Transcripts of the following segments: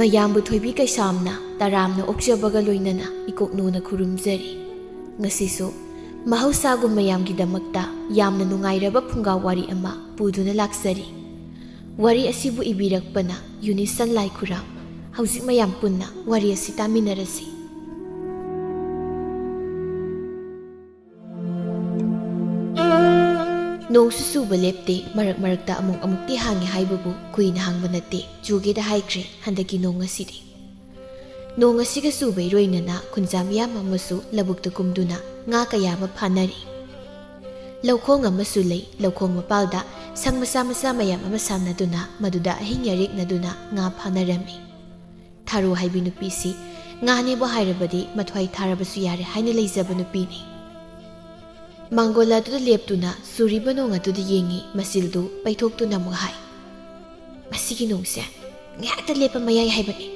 ꯃꯌꯥꯝꯕꯨ ꯊꯣꯏꯕꯤ ꯀꯩꯁꯥꯝꯅ ꯇꯔꯥꯝꯅ ꯑꯣꯛꯆꯕꯒ ꯂꯣꯏꯅꯅ ꯏꯀꯣꯛꯅꯨꯅ ꯈꯨꯔꯨꯝꯖꯔꯤ꯫ ꯉꯁꯤꯁꯨ ꯃꯍꯧꯁꯥꯒꯨꯝ ꯃꯌꯥꯝꯒꯤꯗꯃꯛꯇ ꯌꯥꯝꯅ ꯅꯨꯡꯉꯥꯏꯔꯕ ꯐꯨꯡꯒꯥ ꯋꯥꯔꯤ ꯑꯃ ꯄꯨꯗꯨꯅ ꯂꯥꯛꯆꯔꯤ꯫ ꯋꯥꯔꯤ ꯑꯁꯤꯕꯨ ꯏꯕꯤꯔꯛꯄꯅ ꯌꯨꯅꯤꯁꯟ ꯂꯥꯏꯈꯨꯔꯥꯝ꯫ ꯍꯧꯖꯤꯛ ꯃꯌꯥꯝ ꯄꯨꯟꯅ ꯋꯥꯔꯤ ꯑꯁꯤ ꯇꯥꯃꯤꯟꯅꯔꯁꯤ꯫ ꯅꯣꯡꯁꯨ ꯆꯨꯕ ꯂꯦꯞꯇꯦ, ꯃꯔꯛ ꯃꯔꯛꯇ ꯑꯃꯨꯛꯇꯤ ꯍꯥꯡꯉꯦ ꯍꯥꯏꯕꯕꯨ ꯀꯨꯏꯅ ꯍꯥꯡꯕ ꯅꯠꯇꯦ꯫ ꯆꯨꯒꯦꯗ ꯍꯥꯏꯈ꯭ꯔꯦ ꯍꯟꯗꯛꯀꯤ ꯅꯣꯡ ꯑꯁꯤꯗꯤ꯫ ꯅꯣꯡ ꯑꯁꯤꯒ ꯆꯨꯕ ꯏꯔꯣꯏꯅꯅ ꯈꯨꯟꯖꯥ ꯃꯤꯌꯥꯝ ꯑꯃꯁꯨ ꯂꯧꯕꯨꯛꯇ ꯀꯨꯝꯗꯨꯅ ꯉꯥ ꯀꯌꯥ ꯑꯃ ꯐꯥꯅꯔꯤ꯫ ꯂꯧꯈꯣꯡ ꯑꯃꯁꯨ ꯂꯩ꯫ ꯂꯧꯈꯣꯡ ꯃꯄꯥꯜꯗ ꯁꯪ ꯃꯆꯥ ꯃꯆꯥ ꯃꯌꯥꯝ ꯑꯃ ꯁꯥꯟꯅꯗꯨꯅ ꯃꯗꯨꯗ ꯑꯍꯤꯡ ꯌꯥꯔꯦꯛꯅꯗꯨꯅ ꯉꯥ ꯐꯥꯅꯔꯝꯃꯤ꯫ ꯊꯥꯔꯣ ꯍꯥꯏꯕꯤ ꯅꯨꯄꯤꯁꯤ ꯉꯥꯅꯦꯕꯨ ꯍꯥꯏꯔꯕꯗꯤ ꯃꯊ꯭ꯋꯥꯏ ꯊꯥꯔꯕꯁꯨ ꯌꯥꯔꯦ ꯍꯥꯏꯅ ꯂꯩꯖꯕ ꯅꯨꯄꯤꯅꯤ꯫ ꯃꯥꯡꯒꯣꯜ ꯑꯗꯨꯗ ꯂꯦꯞꯇꯨꯅ ꯆꯨꯔꯤꯕ ꯅꯣꯡ ꯑꯗꯨꯗ ꯌꯦꯡꯉꯤ꯫ ꯃꯆꯤꯜꯗꯨ ꯄꯩꯊꯣꯛꯇꯨꯅ ꯑꯃꯨꯛ ꯍꯥꯏ, ꯃꯁꯤꯒꯤ ꯅꯣꯡꯁꯦ ꯉꯥꯏꯍꯥꯛꯇ ꯂꯦꯞꯄ ꯃꯌꯥꯏ ꯍꯥꯏꯕꯅꯤ꯫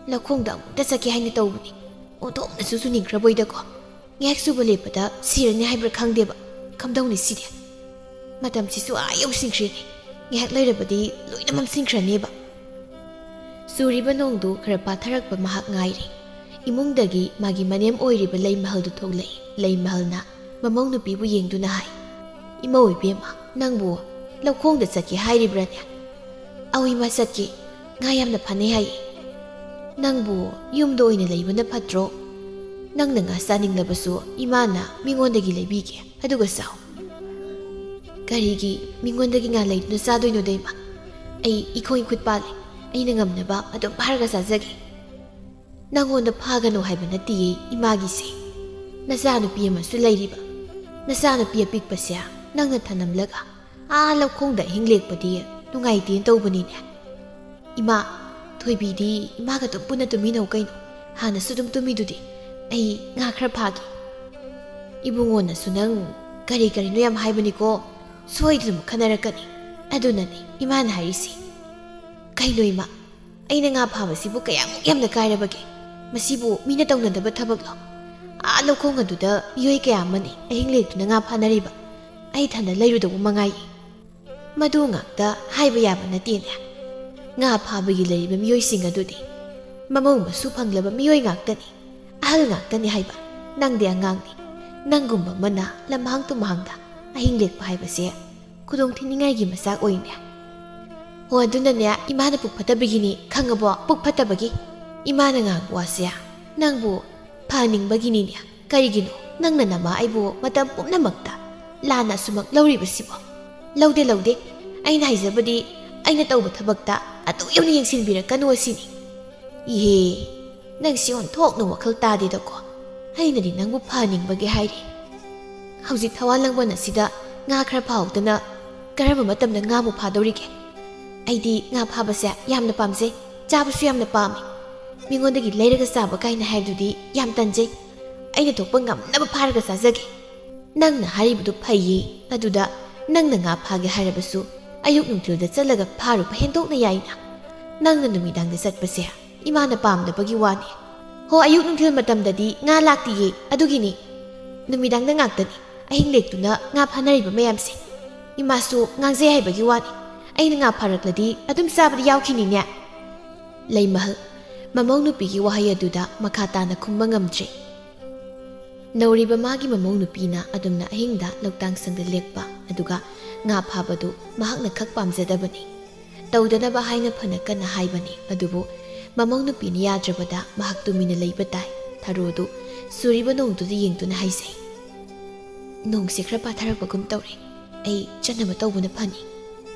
ꯂꯧꯈꯣꯡꯗ ꯑꯃꯨꯛꯇ ꯆꯠꯀꯦ ꯍꯥꯏꯅ ꯇꯧꯕꯅꯤ꯫ ꯑꯣꯟꯊꯣꯛꯅꯁꯨ ꯆꯨꯅꯤꯡꯈ꯭ꯔꯕꯣꯏꯗꯀꯣ꯫ ꯉꯥꯏꯍꯥꯛ ꯆꯨꯕ ꯂꯦꯞꯄꯗ ꯁꯤꯔꯅꯤ ꯍꯥꯏꯕ꯭ꯔꯥ ꯈꯪꯗꯦꯕ꯫ ꯀꯝꯗꯧꯅꯤ ꯁꯤꯗꯤ? ꯃꯇꯝꯁꯤꯁꯨ ꯌꯧꯁꯤꯟꯈ꯭ꯔꯦꯅꯦ꯫ ꯉꯥꯏꯍꯥꯛ ꯂꯩꯔꯕꯗꯤ ꯂꯣꯏꯅ ꯃꯝꯁꯤꯟꯈ꯭ꯔꯅꯦꯕ꯫ ꯆꯨꯔꯤꯕ ꯅꯣꯡꯗꯨ ꯈꯔ ꯄꯥꯊꯔꯛꯄ ꯃꯍꯥꯛ ꯉꯥꯏꯔꯤ꯫ ꯏꯃꯨꯡꯗꯒꯤ ꯃꯥꯒꯤ ꯃꯅꯦꯝ ꯑꯣꯏꯔꯤꯕ ꯂꯩꯃꯍꯜꯗꯨ ꯊꯣꯛꯂꯛꯏ꯫ ꯂꯩꯃꯍꯜꯅ ꯃꯃꯧ ꯅꯨꯄꯤꯕꯨ ꯌꯦꯡꯗꯨꯅ ꯍꯥꯏ, ꯏꯃꯧ ꯏꯕꯦꯝꯃ, ꯅꯪꯕꯨ ꯂꯧꯈꯣꯡꯗ ꯆꯠꯀꯦ ꯍꯥꯏꯔꯤꯕ꯭ꯔꯥꯅꯦ? ꯑꯧ ꯏꯃꯥ, ꯆꯠꯀꯦ꯫ ꯉꯥ ꯌꯥꯝꯅ ꯐꯅꯩ ꯍꯥꯏꯌꯦ꯫ ꯅꯪꯕꯨ ꯌꯨꯝꯗ ꯑꯣꯏꯅ ꯂꯩꯕꯅ ꯐꯠꯇ꯭ꯔꯣ? ꯅꯪꯅ ꯉꯥ ꯆꯥꯅꯤꯡꯂꯕꯁꯨ ꯏꯃꯥꯅ ꯃꯤꯉꯣꯟꯗꯒꯤ ꯂꯩꯕꯤꯒꯦ, ꯑꯗꯨꯒ ꯆꯥꯎ꯫ ꯀꯔꯤꯒꯤ ꯃꯤꯉꯣꯟꯗꯒꯤ ꯉꯥ ꯂꯩꯗꯨꯅ ꯆꯥꯗꯣꯏꯅꯣꯗ ꯏꯃꯥ? ꯑꯩ ꯏꯈꯣꯡ ꯏꯈꯨꯠ ꯄꯥꯜꯂꯤ꯫ ꯑꯩꯅ ꯉꯝꯅꯕ ꯑꯗꯨꯝ ꯐꯥꯔꯒ ꯆꯥꯖꯒꯦ꯫ ꯅꯪꯉꯣꯟꯗ ꯐꯥꯒꯅꯨ ꯍꯥꯏꯕ ꯅꯠꯇꯤꯌꯦ ꯏꯃꯥꯒꯤꯁꯦ꯫ ꯅꯆꯥꯅꯨꯄꯤ ꯑꯃꯁꯨ ꯂꯩꯔꯤꯕ꯫ ꯅꯆꯥꯅꯨꯄꯤ ꯑꯄꯤꯛꯄꯁꯦ ꯅꯪꯅ ꯊꯅꯝꯂꯒ ꯂꯧꯈꯣꯡꯗ ꯑꯍꯤꯡ ꯂꯦꯛꯄꯗꯤ ꯅꯨꯡꯉꯥꯏꯇꯦꯅ ꯇꯧꯕꯅꯤꯅꯦ꯫ ꯏꯃꯥ, ꯊꯣꯏꯕꯤꯗꯤ ꯏꯃꯥꯒ ꯑꯗꯨꯝ ꯄꯨꯟꯅ ꯇꯨꯝꯃꯤꯟꯅꯧ ꯀꯩꯅꯣ꯫ ꯍꯥꯟꯅꯁꯨ ꯑꯗꯨꯝ ꯇꯨꯝꯃꯤꯗꯨꯗꯤ꯫ ꯑꯩ ꯉꯥ ꯈꯔ ꯐꯥꯒꯦ꯫ ꯏꯕꯨꯡꯉꯣꯅꯁꯨ ꯅꯪ ꯀꯔꯤꯅꯣ ꯌꯥꯝ ꯍꯥꯏꯕꯅꯤꯀꯣ꯫ ꯁꯣꯏꯗꯅ ꯑꯃꯨꯛꯈꯟꯅꯔꯛꯀꯅꯤ꯫ ꯑꯗꯨꯅꯅꯦ ꯏꯃꯥꯅ ꯍꯥꯏꯔꯤꯁꯤ꯫ ꯀꯩꯅꯣ ꯏꯃꯥ, ꯑꯩꯅ ꯉꯥ ꯐꯥꯕꯁꯤꯕꯨ ꯀꯌꯥꯃꯨꯛ ꯌꯥꯝꯅ ꯀꯥꯏꯔꯕꯒꯦ? ꯃꯁꯤꯕꯨ ꯃꯤꯅ ꯇꯧꯅꯗꯕ ꯊꯕꯛꯂꯣ? ꯂꯧꯈꯣꯡ ꯑꯗꯨꯗ ꯃꯤꯑꯣꯏ ꯀꯌా ꯑꯃꯅꯤ ꯑꯍꯤꯡ ꯂꯦꯛꯇꯨꯅ ꯉꯥ ꯐꯥꯅꯔꯤꯕ꯫ ꯑꯩ ꯊꯟꯗ ꯂꯩꯔꯨꯗꯧꯕ ꯃꯉꯥꯏꯌꯦ꯫ ꯃꯗꯨ ꯉꯥꯛꯇ ꯍꯥꯏꯕ ꯌꯥꯕ ꯅꯠꯇꯦꯅꯦ꯫ ꯉꯥ ꯐꯥꯕꯒꯤ ꯂꯩꯔꯤꯕ ꯃꯤꯑꯣꯏꯁꯤꯡ ꯑꯗꯨꯗꯤ ꯃꯃꯧ ꯃꯁꯨ ꯐꯪꯂꯕ ꯃꯤꯑꯣꯏ ꯉꯥꯛꯇꯅꯤ, ꯑꯍꯜ ꯉꯥꯛꯇꯅꯤ ꯍꯥꯏꯕ꯫ ꯅꯪꯗꯤ ꯑꯉꯥꯡꯅꯤ꯫ ꯅꯪꯒꯨꯝꯕ ꯑꯃꯅ ꯂꯝꯍꯥꯡ ꯇꯨꯝꯍꯥꯡꯗ ꯑꯍꯤꯡ ꯂꯦꯛꯄ ꯍꯥꯏꯕꯁꯦ ꯈꯨꯗꯣꯡꯊꯤꯅꯤꯡꯉꯥꯏꯒꯤ ꯃꯆꯥꯛ ꯑꯣꯏꯅꯦ꯫ ꯍꯣ, ꯑꯗꯨꯅꯅꯦ ꯏꯃꯥꯅ ꯄꯨꯛ ꯐꯠꯇꯕꯒꯤꯅꯤ, ꯈꯪꯉꯕꯣ? ꯄꯨꯛ ꯐꯠꯇꯕꯒꯤ꯫ ꯏꯃꯥꯅ ꯉꯥꯡꯕ ꯋꯥꯁꯦ ꯅꯪꯕꯨ ꯐꯍꯟꯅꯤꯡꯕꯒꯤꯅꯤꯅꯦ꯫ ꯀꯔꯤꯒꯤꯅꯣ ꯅꯪꯅ ꯅꯃꯥ ꯑꯩꯕꯨ ꯃꯇꯝ ꯄꯨꯝꯅꯃꯛꯇ ꯂꯥꯟꯅ ꯑꯁꯨꯃꯛ ꯂꯧꯔꯤꯕꯁꯤꯕꯣ? ꯂꯧꯗꯦ꯫ ꯑꯩꯅ ꯍꯥꯏꯖꯕꯗꯤ ꯑꯩꯅ ꯇꯧꯕ ꯊꯕꯛꯇ ꯑꯗꯨ ꯌꯧꯅ ꯌꯦꯡꯁꯤꯟꯕꯤꯔꯛꯀꯅꯨ ꯑꯁꯤꯅꯤ꯫ ꯏꯍꯦ, ꯅꯪꯁꯤ ꯑꯣꯟꯊꯣꯛꯅ ꯋꯥꯈꯜ ꯇꯥꯗꯦꯗꯀꯣ꯫ ꯑꯩꯅꯗꯤ ꯅꯪꯕꯨ ꯐꯍꯟꯅꯤꯡꯕꯒꯤ ꯍꯥꯏꯔꯤ꯫ ꯍꯧꯖꯤꯛ ꯊꯋꯥꯟꯂꯪꯕꯟ ꯑꯁꯤꯗ ꯉꯥ ꯈꯔ ꯐꯥꯍꯧꯗꯅ ꯀꯔꯝꯕ ꯃꯇꯝꯗ ꯉꯥꯃꯨꯛ ꯐꯥꯗꯧꯔꯤꯒꯦ? ꯑꯩꯗꯤ ꯉꯥ ꯐꯥꯕꯁꯦ ꯌꯥꯝꯅ ꯄꯥꯝꯖꯩ, ꯆꯥꯕꯁꯨ ꯌꯥꯝꯅ ꯄꯥꯝꯃꯤ꯫ ꯃꯤꯉꯣꯟꯗꯒꯤ ꯂꯩꯔꯒ ꯆꯥꯕ ꯀꯥꯏꯅ ꯍꯥꯏꯕꯗꯨꯗꯤ ꯌꯥꯝ ꯇꯟꯖꯩ꯫ ꯑꯩꯅ ꯊꯣꯛꯄ ꯉꯝꯅꯕ ꯐꯥꯔꯒ ꯆꯥꯖꯒꯦ꯫ ꯅꯪꯅ ꯍꯥꯏꯔꯤꯕꯗꯨ ꯐꯩꯌꯦ, ꯑꯗꯨꯗ ꯅꯪꯅ ꯉꯥ ꯐꯥꯒꯦ ꯍꯥꯏꯔꯕꯁꯨ ꯑꯌꯨꯛ ꯅꯨꯡꯊꯤꯜꯗ ꯆꯠꯂꯒ ꯐꯥꯔꯨꯕ ꯍꯦꯟꯗꯣꯛꯅ ꯌꯥꯏꯅ꯫ ꯅꯪꯅ ꯅꯨꯃꯤꯗꯥꯡꯗ ꯆꯠꯄꯁꯦ ꯏꯃꯥꯅ ꯄꯥꯝꯗꯕꯒꯤ ꯋꯥꯅꯤ꯫ ꯍꯣ, ꯑꯌꯨꯛ ꯅꯨꯡꯊꯤꯜ ꯃꯇꯝꯗꯗꯤ ꯉꯥ ꯂꯥꯛꯇꯤꯌꯦ, ꯑꯗꯨꯒꯤꯅꯤ꯫ ꯅꯨꯃꯤꯗꯥꯡꯗ ꯉꯥꯛꯇꯅꯤ ꯑꯍꯤꯡ ꯂꯦꯛꯇꯨꯅ ꯉꯥ ꯐꯥꯅꯔꯤꯕ ꯃꯌꯥꯝꯁꯦ꯫ ꯏꯃꯥꯁꯨ ꯉꯥꯡꯖꯩ ꯍꯥꯏꯕꯒꯤ ꯋꯥꯅꯤ꯫ ꯑꯩꯅ ꯉꯥ ꯐꯥꯔꯛꯂꯗꯤ ꯑꯗꯨꯝ ꯆꯥꯕꯗꯤ ꯌꯥꯎꯈꯤꯅꯤꯅꯦ꯫ ꯂꯩꯃꯍꯜ ꯃꯃꯧ ꯅꯨꯄꯤꯒꯤ ꯋꯥꯍꯩ ꯑꯗꯨꯗ ꯃꯈꯥ ꯇꯥꯅ ꯈꯨꯝꯕ ꯉꯝꯗ꯭ꯔꯦ꯫ ꯅꯧꯔꯤꯕ ꯃꯥꯒꯤ ꯃꯃꯧ ꯅꯨꯄꯤꯅ ꯑꯗꯨꯝꯅ ꯑꯍꯤꯡꯗ ꯂꯧꯇꯥꯡꯁꯪꯗ ꯂꯦꯛꯄ, ꯑꯗꯨꯒ ꯉꯥ ꯐꯥꯕꯗꯨ ꯃꯍꯥꯛꯅ ꯈꯛ ꯄꯥꯝꯖꯗꯕꯅꯤ꯫ ꯇꯧꯗꯅꯕ ꯍꯥꯏꯅ ꯐꯅ ꯀꯟꯅ ꯍꯥꯏꯕꯅꯤ, ꯑꯗꯨꯕꯨ ꯃꯃꯧ ꯅꯨꯄꯤꯅ ꯌꯥꯗ꯭ꯔꯕꯗ ꯃꯍꯥꯛ ꯇꯨꯃꯤꯟꯅ ꯂꯩꯕ ꯇꯥꯏ꯫ ꯊꯔꯣꯗꯨ ꯆꯨꯔꯤꯕ ꯅꯣꯡꯗꯨꯗ ꯌꯦꯡꯗꯨꯅ ꯍꯥꯏꯖꯩ, ꯅꯣꯡꯁꯦ ꯈꯔ ꯄꯥꯊꯔꯛꯄꯒꯨꯝ ꯇꯧꯔꯦ꯫ ꯑꯩ ꯆꯠꯅꯕ ꯇꯧꯕꯅ ꯐꯅꯤ꯫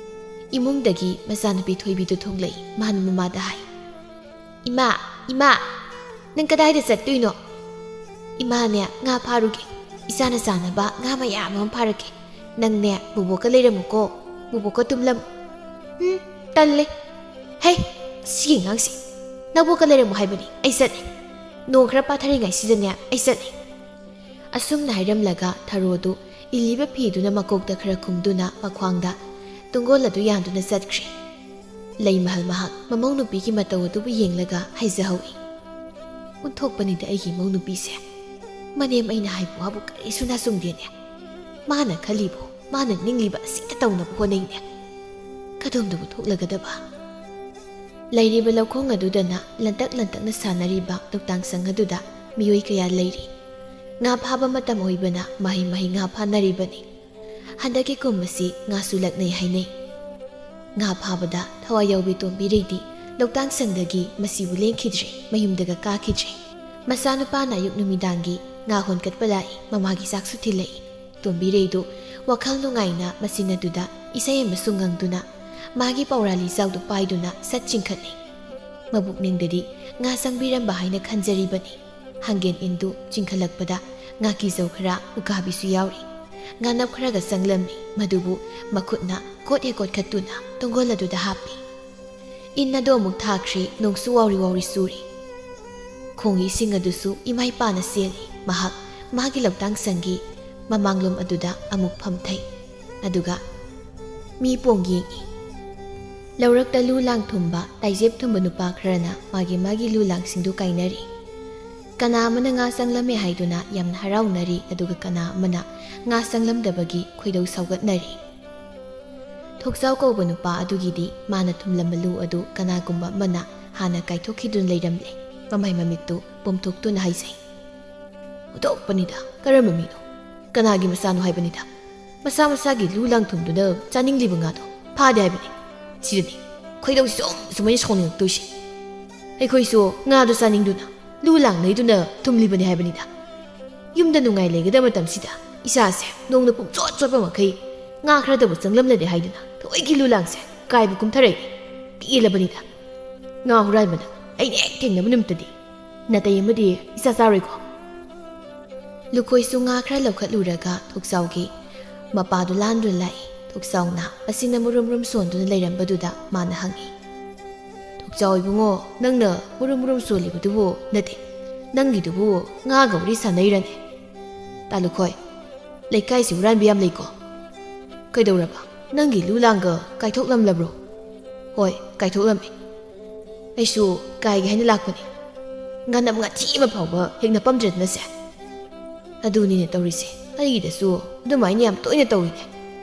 ꯏꯃꯨꯡꯗꯒꯤ ꯃꯆꯥꯅꯨꯄꯤ ꯊꯣꯏꯕꯤꯗꯨ ꯊꯣꯛꯂꯛꯏ꯫ ꯃꯥꯅ ꯃꯃꯥꯗ ꯍꯥꯏ, ꯏꯃꯥ, ꯅꯪ ꯀꯗꯥꯏꯗ ꯆꯠꯇꯣꯏꯅꯣ? ꯏꯃꯥꯅꯦ, ꯉꯥ ꯐꯥꯔꯨꯒꯦ꯫ ꯏꯆꯥꯅ ꯆꯥꯅꯕ ꯉꯥ ꯃꯌꯥꯝ ꯑꯃ ꯐꯥꯔꯛꯀꯦ꯫ ꯅꯪꯅꯦ ꯕꯨꯕꯣꯛꯀ ꯂꯩꯔꯝꯃꯨꯀꯣ, ꯕꯨꯕꯣꯛꯀ ꯇꯨꯝꯂꯝꯃꯨ꯫ ꯇꯜꯂꯦ꯫ ꯍꯦ, ꯁꯤꯒꯤ ꯑꯉꯥꯡꯁꯤ, ꯅꯕꯣꯛꯀ ꯂꯩꯔꯝꯃꯨ ꯍꯥꯏꯕꯅꯤ꯫ ꯑꯩ ꯆꯠꯂꯦ꯫ ꯅꯣꯡ ꯈꯔ ꯄꯥꯊꯔꯤꯉꯩꯁꯤꯗꯅꯦ ꯑꯩ ꯆꯠꯂꯦ꯫ ꯑꯁꯨꯝꯅ ꯍꯥꯏꯔꯝꯂꯒ ꯊꯔꯣꯗꯨ ꯏꯜꯂꯤꯕ ꯐꯤꯗꯨꯅ ꯃꯀꯣꯛꯇ ꯈꯔ ꯈꯨꯝꯗꯨꯅ ꯃꯈ꯭ꯋꯥꯡꯗ ꯇꯨꯡꯒꯣꯜ ꯑꯗꯨ ꯌꯥꯟꯗꯨꯅ ꯆꯠꯈ꯭ꯔꯦ꯫ ꯂꯩꯃꯍꯜ ꯃꯍꯥꯛ ꯃꯃꯧ ꯅꯨꯄꯤꯒꯤ ꯃꯇꯧ ꯑꯗꯨꯕꯨ ꯌꯦꯡꯂꯒ ꯍꯥꯏꯖꯍꯧꯏ, ꯑꯣꯟꯊꯣꯛꯄꯅꯤꯗ ꯑꯩꯒꯤ ꯏꯃꯧ ꯅꯨꯄꯤꯁꯦ꯫ ꯃꯅꯦꯝ ꯑꯩꯅ ꯍꯥꯏꯕ ꯋꯥꯕꯨ ꯀꯔꯤꯁꯨ ꯅꯥꯆꯨꯡꯗꯦꯅꯦ꯫ ꯃꯥꯅ ꯈꯜꯂꯤꯕꯣ, ꯃꯥꯅ ꯅꯤꯡꯂꯤꯕ ꯑꯁꯤꯇ ꯇꯧꯅꯕ ꯍꯣꯠꯅꯩꯅꯦ꯫ ꯀꯗꯣꯝꯗꯕꯨ ꯊꯣꯛꯂꯒꯗꯕ? ꯂꯩꯔꯤꯕ ꯂꯧꯈꯣꯡ ꯑꯗꯨꯗꯅ ꯂꯟꯇꯛꯅ ꯁꯥꯟꯅꯔꯤꯕ ꯂꯧꯇꯥꯡꯁꯪ ꯑꯗꯨꯗ ꯃꯤꯑꯣꯏ ꯀꯌꯥ ꯂꯩꯔꯤ꯫ ꯉꯥ ꯐꯥꯕ ꯃꯇꯝ ꯑꯣꯏꯕꯅ ꯃꯍꯩ ꯉꯥ ꯐꯥꯅꯔꯤꯕꯅꯤ꯫ ꯍꯟꯗꯛꯀꯤ ꯀꯨꯝ ꯑꯁꯤ ꯉꯥꯁꯨ ꯂꯛꯅꯩ ꯍꯥꯏꯅꯩ꯫ ꯉꯥ ꯐꯥꯕꯗ ꯊꯋꯥꯏ ꯌꯥꯎꯕꯤ ꯇꯣꯝꯕꯤꯔꯩꯗꯤ ꯂꯧꯇꯥꯡꯁꯪꯗꯒꯤ ꯃꯁꯤꯕꯨ ꯂꯦꯡꯈꯤꯗ꯭ꯔꯦ, ꯃꯌꯨꯝꯗꯒ ꯀꯥꯈꯤꯗ꯭ꯔꯦ꯫ ꯃꯆꯥꯅꯨꯄꯥꯅ ꯑꯌꯨꯛ ꯅꯨꯃꯤꯗꯥꯡꯒꯤ ꯉꯥ ꯍꯣꯟꯀꯠꯄ ꯂꯥꯛꯏ, ꯃꯃꯥꯒꯤ ꯆꯥꯛꯁꯨ ꯊꯤꯜꯂꯛꯏ꯫ ꯇꯣꯝꯕꯤꯔꯩꯗꯨ ꯋꯥꯈꯜ ꯅꯨꯡꯉꯥꯏꯅ ꯃꯁꯤꯟ ꯑꯗꯨꯗ ꯏꯁꯩ ꯑꯃꯁꯨ ꯉꯪꯗꯨꯅ ꯃꯥꯒꯤ ꯄꯧꯔꯥꯂꯤ ꯆꯥꯎꯗꯨ ꯄꯥꯏꯗꯨꯅ ꯁꯠ ꯆꯤꯡꯈꯠꯅꯩ꯫ ꯃꯕꯨꯛꯅꯤꯡꯗꯗꯤ ꯉꯥ ꯆꯪꯕꯤꯔꯝꯕ ꯍꯥꯏꯅ ꯈꯟꯖꯔꯤꯕꯅꯤ꯫ ꯍꯪꯒꯦꯟ ꯏꯟꯗꯨ ꯆꯤꯡꯈꯠꯂꯛꯄꯗ ꯉꯥꯀꯤꯖꯧ ꯈꯔ, ꯎꯀꯥꯕꯤꯁꯨ ꯌꯥꯎꯔꯤ꯫ ꯉꯥꯅꯞ ꯈꯔꯒ ꯆꯪꯂꯝꯃꯤ, ꯃꯗꯨꯕꯨ ꯃꯈꯨꯠꯅ ꯀꯣꯠꯈꯠꯇꯨꯅ ꯇꯣꯡꯒꯣꯜ ꯑꯗꯨꯗ ꯍꯥꯞꯄꯤ꯫ ꯏꯟ ꯑꯗꯨ ꯑꯃꯨꯛ ꯊꯥꯈ꯭ꯔꯤ, ꯅꯣꯡꯁꯨ ꯋꯥꯎꯔꯤ ꯆꯨꯔꯤ꯫ ꯈꯣꯡꯒꯤ ꯏꯁꯤꯡ ꯑꯗꯨꯁꯨ ꯏꯃꯥꯏꯄꯥꯅ ꯆꯦꯜꯂꯤ꯫ ꯃꯍꯥꯛ ꯃꯥꯒꯤ ꯂꯧꯇꯥꯡꯁꯪꯒꯤ ꯃꯃꯥꯡꯂꯣꯝ ꯑꯗꯨꯗ ꯑꯃꯨꯛ ꯐꯝꯊꯩ, ꯑꯗꯨꯒ ꯃꯤ ꯄꯣꯡ ꯌꯦꯡꯏ꯫ ꯂꯧꯔꯛꯇ ꯂꯨ ꯂꯥꯡ ꯊꯨꯝꯕ, ꯇꯥꯏꯖꯦꯞ ꯊꯨꯝꯕ ꯅꯨꯄꯥ ꯈꯔꯅ ꯃꯥꯒꯤ ꯂꯨ ꯂꯥꯡꯁꯤꯡꯗꯨ ꯀꯥꯏꯅꯔꯤ꯫ ꯀꯅꯥ ꯑꯃꯅ ꯉꯥ ꯆꯪꯂꯝꯃꯦ ꯍꯥꯏꯗꯨꯅ ꯌꯥꯝꯅ ꯍꯔꯥꯎꯅꯔꯤ, ꯑꯗꯨꯒ ꯀꯅꯥ ꯑꯃꯅ ꯉꯥ ꯆꯪꯂꯝꯗꯕꯒꯤ ꯈꯣꯏꯗꯧ ꯁꯥꯎꯒꯠꯅꯔꯤ꯫ ꯊꯣꯛꯆꯥꯎ ꯀꯧꯕ ꯅꯨꯄꯥ ꯑꯗꯨꯒꯤꯗꯤ ꯃꯥꯅ ꯊꯨꯝꯂꯝꯕ ꯂꯨ ꯑꯗꯨ ꯀꯅꯥꯒꯨꯝꯕ ꯑꯃꯅ ꯍꯥꯟꯅ ꯀꯥꯏꯊꯣꯛꯈꯤꯗꯨꯅ ꯂꯩꯔꯝꯂꯦ꯫ ꯃꯃꯥꯏ ꯃꯃꯤꯠꯇꯨ ꯄꯣꯝꯊꯣꯛꯇꯨꯅ ꯍꯥꯏꯖꯩ, "ꯍꯨꯇꯣꯛꯄꯅꯤꯗ, ꯀꯔꯝꯕ ꯃꯤꯅꯣ? ꯀꯅꯥꯒꯤ ꯃꯆꯥꯅꯣ ꯍꯥꯏꯕꯅꯤꯗ? ꯃꯁꯥꯒꯤ ꯂꯨ ꯂꯥꯡ ꯊꯨꯝꯗꯨꯅ ꯆꯥꯅꯤꯡꯂꯤꯕ ꯉꯥꯗꯣ ꯐꯥꯗꯦ ꯍꯥꯏꯕꯅꯤ꯫ ꯁꯤꯗꯅꯤ ꯈꯣꯏꯗꯧꯁꯤ ꯁꯨꯃꯥꯏꯅ ꯁꯥꯎꯅꯤꯡꯉꯛꯇꯣꯏꯁꯦ꯫ ꯑꯩꯈꯣꯏꯁꯨ ꯉꯥꯗꯣ ꯆꯥꯅꯤꯡꯗꯨꯅ ꯂꯨ ꯂꯥꯡꯅꯩꯗꯨꯅ ꯊꯨꯝꯂꯤꯕꯅꯤ ꯍꯥꯏꯕꯅꯤꯗ꯫ ꯌꯨꯝꯗ ꯅꯨꯡꯉꯥꯏ ꯂꯩꯒꯗꯕ ꯃꯇꯝꯁꯤꯗ ꯏꯆꯥꯁꯦ ꯅꯣꯡꯅ ꯄꯨꯡꯆꯣꯠ ꯆꯣꯠꯄ ꯃꯈꯩ ꯉꯥ ꯈꯔꯗꯕꯨ ꯆꯪꯂꯝꯂꯗꯤ ꯍꯥꯏꯗꯨꯅ ꯊꯑꯣꯏꯒꯤ ꯂꯨ ꯂꯥꯡꯁꯦ ꯀꯥꯏꯕ ꯀꯨꯝꯊꯔꯛꯏ꯫ ꯄꯦꯜꯂꯕꯅꯤꯗ꯫ ꯉꯥ ꯍꯨꯔꯥꯟꯕꯅ ꯑꯩꯅ ꯍꯦꯛ ꯊꯦꯡꯅꯕ ꯅꯨꯃꯤꯠꯇꯗꯤ ꯅꯥꯇꯩ ꯑꯃꯗꯤ ꯏꯆꯥ ꯆꯥꯔꯣꯏꯀꯣ?" ꯂꯨꯈꯣꯏꯁꯨ ꯉꯥ ꯈꯔ ꯂꯧꯈꯠꯂꯨꯔꯒ ꯊꯣꯛꯆꯥꯎꯒꯤ ꯃꯄꯥꯗꯨ ꯂꯥꯟꯗꯨꯅ ꯂꯥꯛꯏ꯫ ꯊꯣꯛꯆꯥꯎꯅ ꯃꯁꯤꯡꯅ ꯃꯨꯔꯨꯝ ꯁꯣꯟꯗꯨꯅ ꯂꯩꯔꯝꯕꯗꯨꯗ ꯃꯥꯅ ꯍꯪꯏ, "ꯊꯣꯛꯆꯥꯎ ꯏꯕꯨꯡꯉꯣ, ꯅꯪꯅ ꯃꯨꯔꯨꯝ ꯁꯣꯜꯂꯤꯕꯗꯨꯕꯨ ꯅꯠꯇꯦ, ꯅꯪꯒꯤꯗꯨꯕꯨ ꯉꯥꯒ ꯋꯥꯔꯤ ꯁꯥꯟꯅꯩꯔꯅꯦ? ꯇꯥꯂꯨꯈꯣꯏ, ꯂꯩꯀꯥꯏꯁꯤ ꯍꯨꯔꯥꯟꯕ ꯌꯥꯝ ꯂꯩꯀꯣ꯫ ꯀꯩꯗꯧꯔꯕ? ꯅꯪꯒꯤ ꯂꯨ ꯂꯥꯡꯒ ꯀꯥꯏꯊꯣꯛꯂꯝꯂꯕ꯭ꯔꯣ?" "ꯍꯣꯏ, ꯀꯥꯏꯊꯣꯛꯂꯝꯃꯤ꯫ ꯑꯩꯁꯨ ꯀꯥꯏꯒꯦ ꯍꯥꯏꯅ ꯂꯥꯛꯄꯅꯤ꯫ ꯉꯥꯅꯞ ꯉꯥꯊꯤ ꯑꯃ ꯐꯥꯎꯕ ꯍꯦꯛ ꯅꯄꯝꯗ꯭ꯔꯦꯗꯅꯁꯦ." "ꯑꯗꯨꯅꯤꯅꯦ ꯇꯧꯔꯤꯁꯦ, ꯑꯩꯒꯤꯗꯁꯨ ꯑꯗꯨꯃꯥꯏꯅ ꯌꯥꯝ ꯇꯣꯏꯅ ꯇꯧꯏꯅꯦ꯫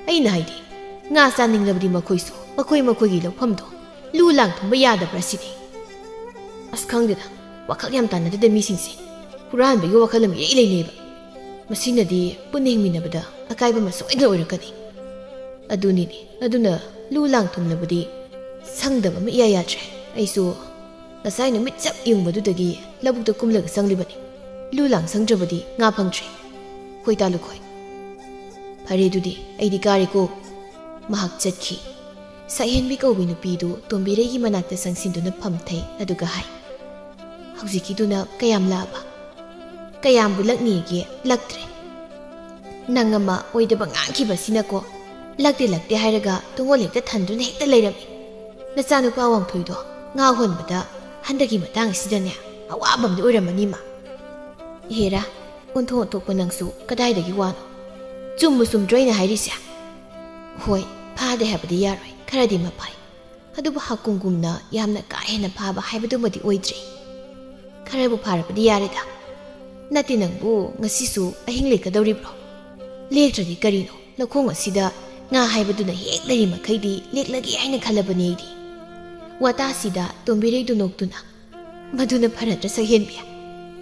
ꯑꯩꯅ ꯍꯥꯏꯗꯤ ꯉꯥ ꯆꯥꯅꯤꯡꯂꯕꯗꯤ ꯃꯈꯣꯏꯁꯨ ꯃꯈꯣꯏꯒꯤ ꯂꯧꯐꯝꯗꯣ ꯂꯨ ꯂꯥꯡ ꯊꯨꯝꯕ ꯌꯥꯗꯕ꯭ꯔꯥ ꯁꯤꯅꯤ꯫ ꯑꯁ ꯈꯪꯗꯦꯗ, ꯋꯥꯈꯜ ꯌꯥꯝ ꯇꯥꯟꯅꯗꯦꯗ ꯃꯤꯁꯤꯡꯁꯦ꯫ ꯍꯨꯔꯥꯟꯕꯒꯤ ꯋꯥꯈꯜ ꯑꯃ ꯏꯔꯩ ꯂꯩꯅꯩꯕ꯫ ꯃꯁꯤꯅꯗꯤ ꯄꯨꯟꯅ ꯍꯤꯡꯃꯤꯟꯅꯕꯗ ꯑꯀꯥꯏꯕ ꯑꯃ ꯁꯣꯏꯗꯅ ꯑꯣꯏꯔꯛꯀꯅꯤ꯫ ꯑꯗꯨꯅꯤꯅꯦ, ꯑꯗꯨꯅ ꯂꯨ ꯂꯥꯡ ꯊꯨꯝꯂꯕꯗꯤ ꯁꯪꯗꯕ ꯑꯃ ꯏꯌꯥ ꯌꯥꯗ꯭ꯔꯦ꯫ ꯑꯩꯁꯨ ꯉꯁꯥꯏ ꯅꯨꯃꯤꯠ ꯆꯞ ꯌꯨꯡꯕꯗꯨꯗꯒꯤ ꯂꯧꯕꯨꯛꯇ ꯀꯨꯝꯂꯒ ꯆꯪꯂꯤꯕꯅꯤ꯫ ꯂꯨ ꯂꯥꯡ ꯁꯪꯗ꯭ꯔꯕꯗꯤ ꯉꯥ ꯐꯪꯗ꯭ꯔꯦ꯫ ꯍꯣꯏ ꯇꯥꯂꯨꯈꯣꯏ, ꯐꯔꯦ ꯑꯗꯨꯗꯤ ꯑꯩꯗꯤ ꯀꯥꯔꯦꯀꯣ." ꯃꯍꯥꯛ ꯆꯠꯈꯤ꯫ ꯁꯛꯍꯦꯟꯕꯤ ꯀꯧꯕꯤ ꯅꯨꯄꯤꯗꯨ ꯇꯣꯝꯕꯤꯔꯩꯒꯤ ꯃꯅꯥꯛꯇ ꯆꯪꯁꯤꯟꯗꯨꯅ ꯐꯝꯊꯩ, ꯑꯗꯨꯒ ꯍꯥꯏ, "ꯍꯧꯖꯤꯛꯀꯤꯗꯨꯅ ꯀꯌꯥꯝ ꯂꯥꯛꯑꯕ? ꯀꯌꯥꯝꯕꯨ ꯂꯛꯅꯤꯒꯦ? ꯂꯛꯇ꯭ꯔꯦ꯫ ꯅꯪ ꯑꯃ ꯑꯣꯏꯗꯕ ꯉꯥꯡꯈꯤꯕꯁꯤꯅꯀꯣ, ꯂꯛꯇꯦ ꯍꯥꯏꯔꯒ ꯇꯨꯡꯒꯣꯜ ꯍꯦꯛꯇ ꯊꯟꯗꯨꯅ ꯍꯦꯛꯇ ꯂꯩꯔꯝꯃꯤ꯫ ꯅꯆꯥꯅꯨꯄꯥ ꯋꯥꯡꯊꯣꯏꯗꯣ ꯉꯥ ꯍꯣꯟꯕꯗ ꯍꯟꯗꯛꯀꯤ ꯃꯇꯥꯡ ꯑꯁꯤꯗꯅꯦ ꯑꯋꯥꯕ ꯑꯃꯗꯤ ꯑꯣꯏꯔꯝꯃꯅꯤ ꯃꯥ." "ꯏꯍꯦꯔꯥ, ꯑꯣꯟꯊꯣꯛꯄ ꯅꯪꯁꯨ ꯀꯗꯥꯏꯗꯒꯤ ꯋꯥꯅꯣ? ꯆꯨꯝꯗ꯭ꯔꯣ ꯑꯩꯅ ꯍꯥꯏꯔꯤꯁꯦ? ꯍꯣꯏ, ꯐꯥꯗꯦ ꯍꯥꯏꯕꯗꯤ ꯌꯥꯔꯣꯏ, ꯈꯔꯗꯤ ꯃꯐꯥꯏ꯫ ꯑꯗꯨꯕꯨ ꯍꯥꯀꯨꯝꯒꯨꯝꯅ ꯌꯥꯝꯅ ꯀꯥ ꯍꯦꯟꯅ ꯐꯥꯕ ꯍꯥꯏꯕꯗꯨꯃꯗꯤ ꯑꯣꯏꯗ꯭ꯔꯤ꯫ ꯈꯔꯕꯨ ꯐꯥꯔꯕꯗꯤ ꯌꯥꯔꯦꯗ꯫ ꯅꯠꯇꯦ, ꯅꯪꯕꯨ ꯉꯁꯤꯁꯨ ꯑꯍꯤꯡ ꯂꯦꯛꯀꯗꯧꯔꯤꯕ꯭ꯔꯣ? ꯂꯦꯛꯇ꯭ꯔꯗꯤ ꯀꯔꯤꯅꯣ, ꯂꯧꯈꯣꯡ ꯑꯁꯤꯗ ꯉꯥ ꯍꯥꯏꯕꯗꯨꯅ ꯍꯦꯛ ꯂꯩꯔꯤ ꯃꯈꯩꯗꯤ ꯂꯦꯛꯂꯒꯦ ꯍꯥꯏꯅ ꯈꯜꯂꯕꯅꯤ ꯑꯩꯗꯤ." ꯋꯥꯇꯥꯁꯤꯗ ꯇꯣꯝꯕꯤꯔꯩꯗꯨ ꯅꯣꯛꯇꯨꯅ, "ꯃꯗꯨꯅ ꯐꯔꯗ꯭ꯔ ꯁꯛꯍꯦꯟꯕꯤ?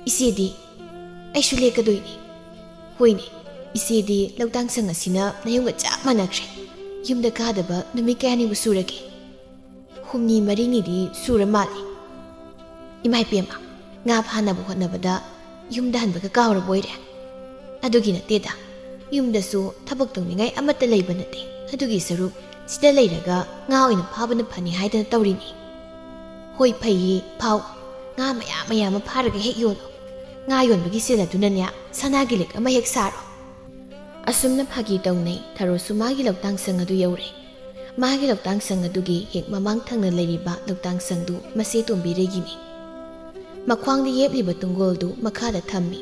ꯏꯆꯦꯗꯤ ꯑꯩꯁꯨ ꯂꯦꯛꯀꯗꯣꯏꯅꯤ." "ꯍꯣꯏꯅꯦ, ꯏꯆꯦꯗꯤ ꯂꯧꯇꯥꯡꯁꯪ ꯑꯁꯤꯅ ꯅꯌꯨꯝꯒ ꯆꯞ ꯃꯥꯟꯅꯈ꯭ꯔꯦ꯫ ꯌꯨꯝꯗ ꯀꯥꯗꯕ ꯅꯨꯃꯤꯠ ꯀꯌꯥꯅꯤꯕꯨ ꯁꯨꯔꯒꯦ?" "ꯍꯨꯝꯅꯤ ꯃꯔꯤꯅꯤꯗꯤ ꯁꯨꯔ ꯃꯥꯜꯂꯤ." "ꯏꯃꯥꯏꯄꯦꯝꯃ, ꯉꯥ ꯐꯥꯅꯕ ꯍꯣꯠꯅꯕꯗ ꯌꯨꯝꯗ ꯍꯟꯕꯒ ꯀꯥꯎꯔꯕ ꯑꯣꯏꯔꯦ?" "ꯑꯗꯨꯒꯤ ꯅꯠꯇꯦꯗ, ꯌꯨꯝꯗꯁꯨ ꯊꯕꯛ ꯇꯧꯅꯤꯡꯉꯥꯏ ꯑꯃꯠꯇ ꯂꯩꯕ ꯅꯠꯇꯦ꯫ ꯑꯗꯨꯒꯤ ꯁꯔꯨꯛ ꯁꯤꯗ ꯂꯩꯔꯒ ꯉꯥ ꯑꯣꯏꯅ ꯐꯥꯕꯅ ꯐꯅꯤ ꯍꯥꯏꯗꯅ ꯇꯧꯔꯤꯅꯤ." "ꯍꯣꯏ, ꯐꯩꯌꯦ, ꯐꯥꯎ꯫ ꯉꯥ ꯃꯌꯥꯝ ꯑꯃ ꯐꯥꯔꯒ ꯍꯦꯛ ꯌꯣꯜꯂꯣ꯫ ꯉꯥ ꯌꯣꯟꯕꯒꯤ ꯁꯦꯜ ꯑꯗꯨꯅꯅꯦ ꯁꯅꯥꯒꯤ ꯂꯤꯛ ꯑꯃ ꯍꯦꯛ ꯁꯥꯔꯣ." ꯑꯁꯨꯝꯅ ꯐꯥꯒꯤ ꯇꯧꯅꯩ ꯊꯔꯣꯁꯨ ꯃꯥꯒꯤ ꯂꯧꯇꯥꯡꯁꯪ ꯑꯗꯨ ꯌꯧꯔꯦ꯫ ꯃꯥꯒꯤ ꯂꯧꯇꯥꯡꯁꯪ ꯑꯗꯨꯒꯤ ꯍꯦꯛ ꯃꯃꯥꯡ ꯊꯪꯅ ꯂꯩꯔꯤꯕ ꯂꯧꯇꯥꯡꯁꯪꯗꯨ ꯃꯆꯦ ꯇꯣꯝꯕꯤꯔꯩꯒꯤꯅꯤ꯫ ꯃꯈ꯭ꯋꯥꯡꯗ ꯌꯦꯞꯂꯤꯕ ꯇꯨꯡꯒꯣꯜꯗꯨ ꯃꯈꯥꯗ ꯊꯝꯃꯤ꯫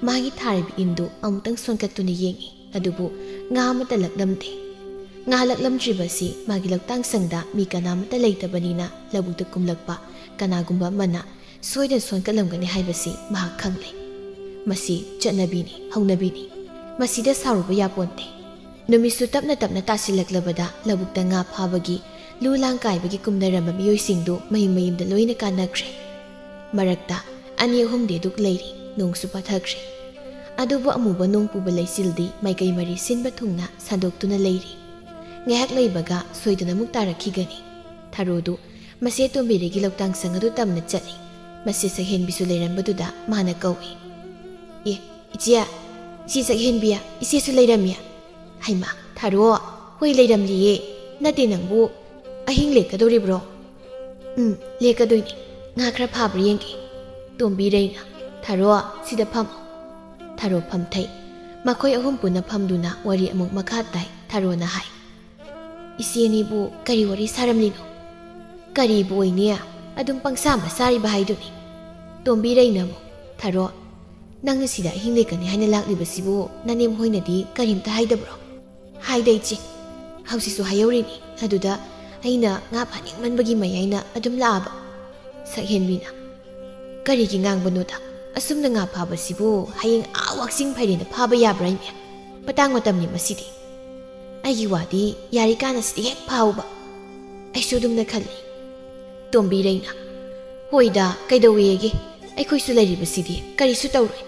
ꯃꯥꯒꯤ ꯊꯥꯔꯤꯕ ꯏꯟꯗꯨ ꯑꯃꯨꯛꯇꯪ ꯁꯣꯟꯀꯠꯇꯨꯅ ꯌꯦꯡꯏ, ꯑꯗꯨꯕꯨ ꯉꯥ ꯑꯃꯠꯇ ꯂꯛꯂꯝꯗꯦ꯫ ꯉꯥ ꯂꯛꯂꯝꯗ꯭ꯔꯤꯕꯁꯤ ꯃꯥꯒꯤ ꯂꯧꯇꯥꯡꯁꯪꯗ ꯃꯤ ꯀꯅꯥꯃꯠꯇ ꯂꯩꯇꯕꯅꯤꯅ ꯂꯧꯕꯨꯛꯇ ꯀꯨꯝꯂꯛꯄ ꯀꯅꯥꯒꯨꯝꯕ ꯑꯃꯅ ꯁꯣꯏꯗꯅ ꯁꯣꯟꯀꯠꯂꯝꯒꯅꯤ ꯍꯥꯏꯕꯁꯤ ꯃꯍꯥꯛ ꯈꯪꯂꯦ꯫ ꯃꯁꯤ ꯆꯠꯅꯕꯤꯅꯤ, ꯍꯧꯅꯕꯤꯅꯤ꯫ ꯃꯁꯤꯗ ꯁꯥꯎꯔꯨꯕ ꯌꯥꯄꯣꯟꯇꯦ꯫ ꯅꯨꯃꯤꯠꯁꯨ ꯇꯞꯅ ꯇꯥꯁꯤꯜꯂꯛꯂꯕꯗ ꯂꯧꯕꯨꯛꯇ ꯉꯥ ꯐꯥꯕꯒꯤ ꯂꯨ ꯂꯥꯡ ꯀꯥꯏꯕꯒꯤ ꯀꯨꯝꯅꯔꯝꯕ ꯃꯤꯑꯣꯏꯁꯤꯡꯗꯨ ꯃꯌꯨꯝ ꯃꯌꯨꯝꯗ ꯂꯣꯏꯅ ꯀꯥꯟꯅꯈ꯭ꯔꯦ꯫ ꯃꯔꯛꯇ ꯑꯅꯤ ꯑꯍꯨꯝꯗꯤ ꯑꯗꯨꯛ ꯂꯩꯔꯤ, ꯅꯣꯡꯁꯨ ꯄꯥꯊꯈ꯭ꯔꯦ꯫ ꯑꯗꯨꯕꯨ ꯑꯃꯨꯕ ꯅꯣꯡ ꯄꯨꯕ ꯂꯩꯆꯤꯜꯗꯤ ꯃꯥꯏꯀꯩ ꯃꯔꯤ ꯁꯤꯟꯕ ꯊꯨꯡꯅ ꯁꯟꯗꯣꯛꯇꯨꯅ ꯂꯩꯔꯤ꯫ ꯉꯥꯏꯍꯥꯛ ꯂꯩꯕꯒ ꯁꯣꯏꯗꯅ ꯑꯃꯨꯛ ꯇꯥꯔꯛꯈꯤꯒꯅꯤ꯫ ꯊꯥꯔꯣꯗꯨ ꯃꯁꯦ ꯇꯣꯝꯕꯤꯔꯩꯒꯤ ꯂꯧꯇꯥꯡꯁꯪ ꯑꯗꯨ ꯇꯝꯅ ꯆꯠꯂꯤ꯫ ꯃꯁꯤ ꯁꯛꯍꯦꯟꯕꯤꯁꯨ ꯂꯩꯔꯝꯕꯗꯨꯗ ꯃꯥꯅ ꯀꯧꯏ꯫ "ꯑꯦ ꯏꯆꯦ, ꯏꯆꯦ ꯁꯛꯍꯦꯟꯕꯤ, ꯏꯆꯦꯁꯨ ꯂꯩꯔꯝꯃꯤ꯫ ꯍꯩꯃꯥ ꯊꯥꯔꯣ, ꯍꯣꯏ ꯂꯩꯔꯝꯂꯤꯌꯦ꯫ ꯅꯠꯇꯦ ꯅꯪꯕꯨ ꯑꯍꯤꯡ ꯂꯦꯛꯀꯗꯧꯔꯤꯕ꯭ꯔꯣ?" ꯂꯦꯛꯀꯗꯣꯏꯅꯤ, ꯉꯥ ꯈꯔ ꯐꯥꯕ꯭ꯔꯥ ꯌꯦꯡꯒꯦ꯫ ꯇꯣꯝꯕꯤꯔꯩꯅ "ꯊꯥꯔꯣ ꯁꯤꯗ ꯐꯝꯃꯣ." ꯊꯥꯔꯣ ꯐꯝꯊꯩ꯫ ꯃꯈꯣꯏ ꯑꯍꯨꯝ ꯄꯨꯟꯅ ꯐꯝꯗꯨꯅ ꯋꯥꯔꯤ ꯑꯃꯨꯛ ꯃꯈꯥ ꯇꯥꯏ꯫ ꯊꯥꯔꯣꯅ ꯍꯥꯏ, "ꯏꯆꯦꯅꯤꯕꯨ ꯀꯔꯤ ꯋꯥꯔꯤ ꯁꯥꯔꯝꯂꯤꯅꯣ?" "ꯀꯔꯤꯕꯨ ꯑꯣꯏꯅꯤ, ꯑꯗꯨꯝ ꯄꯪꯁꯥꯕ ꯁꯥꯔꯤꯕ ꯍꯥꯏꯗꯨꯅꯤ." ꯇꯣꯝꯕꯤꯔꯩꯅ ꯑꯃꯨꯛ, "ꯊꯥꯔꯣ, ꯅꯪꯅ ꯁꯤꯗ ꯑꯍꯤꯡ ꯂꯦꯛꯀꯅꯤ ꯍꯥꯏꯅ ꯂꯥꯛꯂꯤꯕꯁꯤꯕꯨ ꯅꯅꯦꯝ ꯍꯣꯏꯅꯗꯤ ꯀꯔꯤꯝꯇ ꯍꯥꯏꯗꯕ꯭ꯔꯣ?" "ꯍꯥꯏꯗ ꯏꯆꯦ, ꯍꯧꯖꯤꯛꯁꯨ ꯍꯥꯏꯍꯧꯔꯤꯅꯤ, ꯑꯗꯨꯗ ꯑꯩꯅ ꯉꯥ ꯐꯥꯅꯤꯡꯃꯟꯕꯒꯤ ꯃꯌꯥꯏꯅ ꯑꯗꯨꯝ ꯂꯥꯛꯑꯕ." ꯁꯛꯍꯦꯟꯕꯤꯅ, "ꯀꯔꯤꯒꯤ ꯉꯥꯡꯕꯅꯣꯗ, ꯑꯁꯨꯝꯅ ꯉꯥ ꯐꯥꯕꯁꯤꯕꯨ ꯍꯌꯦꯡ ꯋꯥꯛꯆꯤꯡ ꯐꯩꯔꯦꯅ ꯐꯥꯕ ꯌꯥꯕ꯭ꯔꯥ ꯏꯃꯦ? ꯃꯇꯥꯡ ꯃꯇꯝꯅꯤ ꯃꯁꯤꯗꯤ. ꯑꯩꯒꯤ ꯋꯥꯗꯤ ꯌꯥꯔꯤꯀꯥꯟꯗ ꯁꯤꯗꯤ ꯍꯦꯛ ꯐꯥꯍꯧꯕ." "ꯑꯩꯁꯨ ꯑꯗꯨꯝꯅ ꯈꯜꯂꯤ." ꯇꯣꯝꯕꯤꯔꯩꯅ, "ꯍꯣꯏꯗ ꯀꯩꯗꯧꯋꯦꯒꯦ, ꯑꯩꯈꯣꯏꯁꯨ ꯂꯩꯔꯤꯕꯁꯤꯗꯤ ꯀꯔꯤꯁꯨ ꯇꯧꯔꯣꯏ."